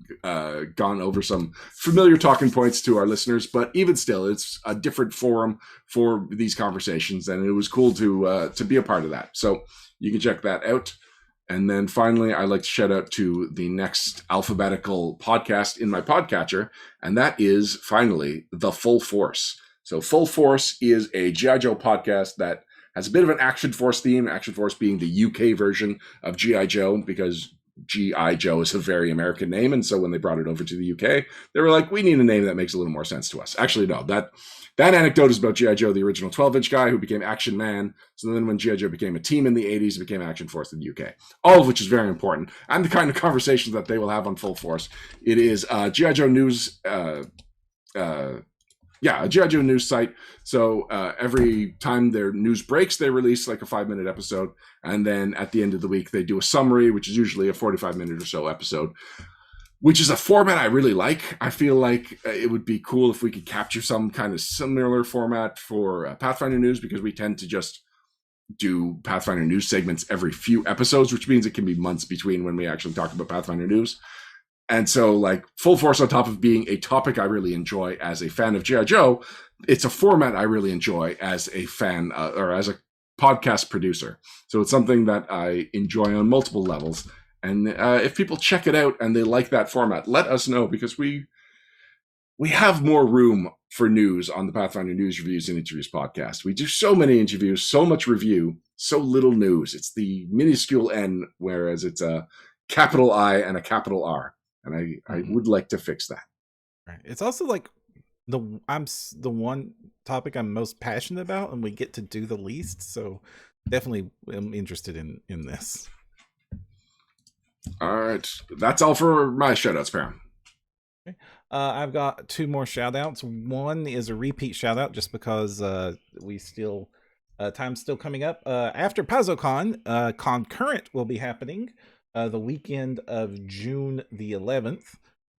gone over some familiar talking points to our listeners, but even still, it's a different forum for these conversations, and it was cool to be a part of that. So you can check that out. And then finally, I'd like to shout out to the next alphabetical podcast in my podcatcher, and that is finally The Full Force. So Full Force is a G.I. Joe podcast that has a bit of an Action Force theme, Action Force being the UK version of G.I. Joe, because G.I. Joe is a very American name. And so when they brought it over to the UK, they were like, we need a name that makes a little more sense to us. Actually, no, that anecdote is about G.I. Joe, the original 12-inch guy who became Action Man. So then when G.I. Joe became a team in the 80s, it became Action Force in the UK. All of which is very important. And the kind of conversations that they will have on Full Force. It is G.I. Joe news... a G.I. Joe news site. So every time their news breaks, they release like a 5-minute episode. And then at the end of the week, they do a summary, which is usually a 45-minute or so episode, which is a format I really like. I feel like it would be cool if we could capture some kind of similar format for Pathfinder News, because we tend to just do Pathfinder News segments every few episodes, which means it can be months between when we actually talk about Pathfinder News. And so, like, Full Force, on top of being a topic I really enjoy as a fan of G.I. Joe, it's a format I really enjoy as a fan or as a podcast producer. So it's something that I enjoy on multiple levels. And if people check it out and they like that format, let us know, because we have more room for news on the Pathfinder News Reviews and Interviews podcast. We do so many interviews, so much review, so little news. It's the minuscule N, whereas it's a capital I and a capital R. And I would like to fix that. Right. It's also like the one topic I'm most passionate about, and we get to do the least. So definitely am interested in this. All right. That's all for my shout-outs, Perram. Okay. I've got 2 more shout-outs. One is a repeat shout-out just because we still time's still coming up. After PaizoCon, Concurrent will be happening the weekend of June the 11th.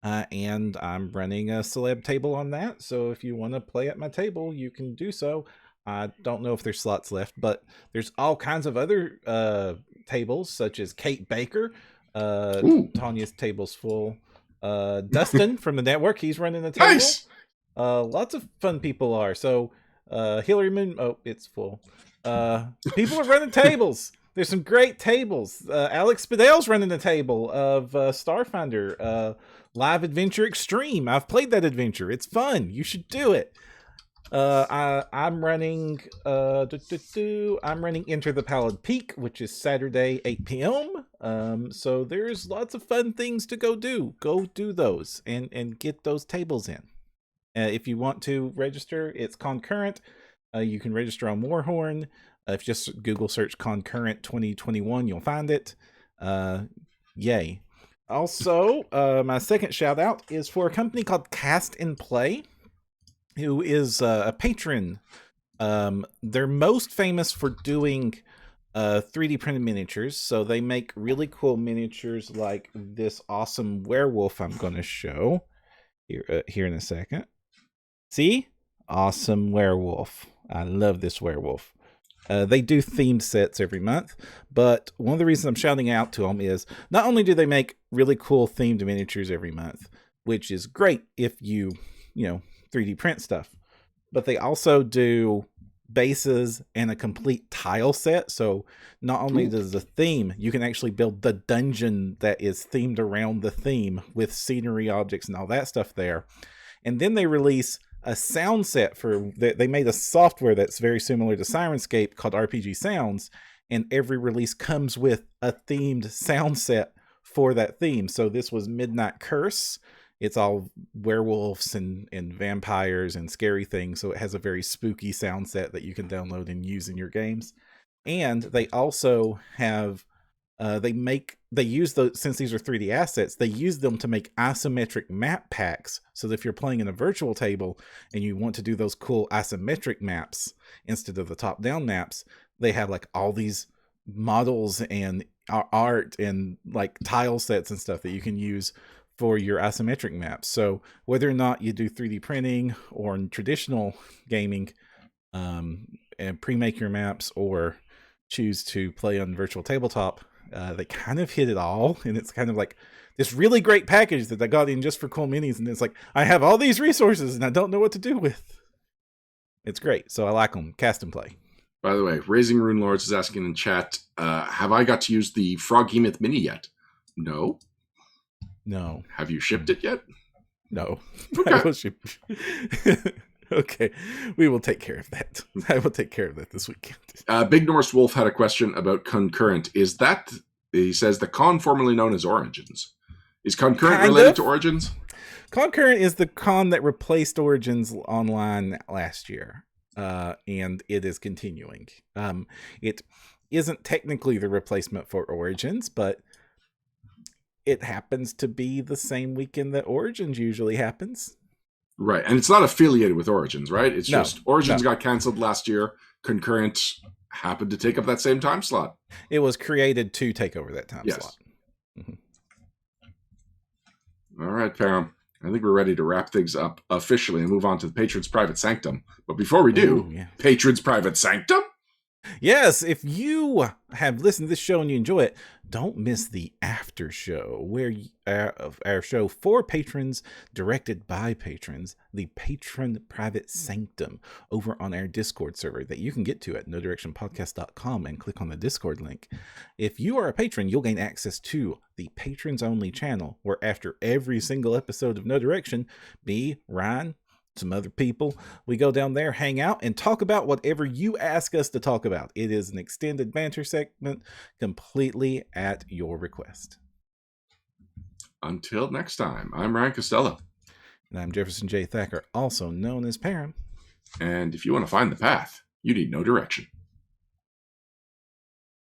And I'm running a celeb table on that. So if you want to play at my table, you can do so. I don't know if there's slots left, but there's all kinds of other tables, such as Kate Baker. Tanya's table's full. Dustin from the network, he's running the table. Nice. Lots of fun people are. So Hillary Moon, it's full. People are running tables. There's some great tables. Alex Speidel's running the table of Starfinder Live Adventure Extreme. I've played that adventure. It's fun. You should do it. I'm running I'm running Enter the Pallid Peak, which is Saturday 8 p.m. So there's lots of fun things to go do. Go do those and get those tables in. If you want to register, it's Concurrent. You can register on Warhorn. If you just Google search Concurrent 2021, you'll find it. Yay. Also, my second shout out is for a company called Cast and Play, who is a patron. They're most famous for doing 3D printed miniatures. So they make really cool miniatures like this awesome werewolf I'm going to show here in a second. See? Awesome werewolf. I love this werewolf. They do themed sets every month, but one of the reasons I'm shouting out to them is not only do they make really cool themed miniatures every month, which is great if you 3D print stuff, but they also do bases and a complete tile set. So not only does the theme, you can actually build the dungeon that is themed around the theme with scenery, objects, and all that stuff there. And then they release a sound set they made a software that's very similar to Sirenscape called RPG Sounds, and every release comes with a themed sound set for that theme. So this was Midnight Curse, it's all werewolves and vampires and scary things. So it has a very spooky sound set that you can download and use in your games. And they also have, they use those, since these are 3D assets, they use them to make isometric map packs. So that if you're playing in a virtual table and you want to do those cool isometric maps instead of the top-down maps, they have like all these models and art and like tile sets and stuff that you can use for your isometric maps. So whether or not you do 3D printing or in traditional gaming, and pre-make your maps, or choose to play on virtual tabletop, they kind of hit it all. And it's kind of like this really great package that I got in just for Cool Minis. And it's like, I have all these resources and I don't know what to do with. It's great. So I like them. Cast and play. By the way, Raising Rune Lords is asking in chat, have I got to use the Froghemoth Mini yet? No. No. Have you shipped it yet? No. Okay. Okay. We will take care of that. I will take care of that this weekend. Big Norse Wolf had a question about Concurrent. Is that, he says, the con formerly known as Origins? Is Concurrent related to Origins? Concurrent is the con that replaced Origins Online last year. And it is continuing. It isn't technically the replacement for Origins, but it happens to be the same weekend that Origins usually happens. Right, and it's not affiliated with Origins, right? It's just Origins got canceled last year. Concurrent happened to take up that same time slot. It was created to take over that time slot. Mm-hmm. All right, Perram. I think we're ready to wrap things up officially and move on to the Patron's Private Sanctum. But before we do, Patron's Private Sanctum? Yes, if you have listened to this show and you enjoy it, don't miss the after show, where our show for patrons, directed by patrons, the Patron Private Sanctum, over on our Discord server that you can get to at nodirectionpodcast.com and click on the Discord link. If you are a patron, you'll gain access to the Patrons Only channel, where after every single episode of No Direction, me, Ryan, some other people, we go down there, hang out, and talk about whatever you ask us to talk about. It is an extended banter segment completely at your request. Until next time, I'm Ryan Costello. And I'm Jefferson J. Thacker, also known as Perram. And if you want to find the path, you need no direction.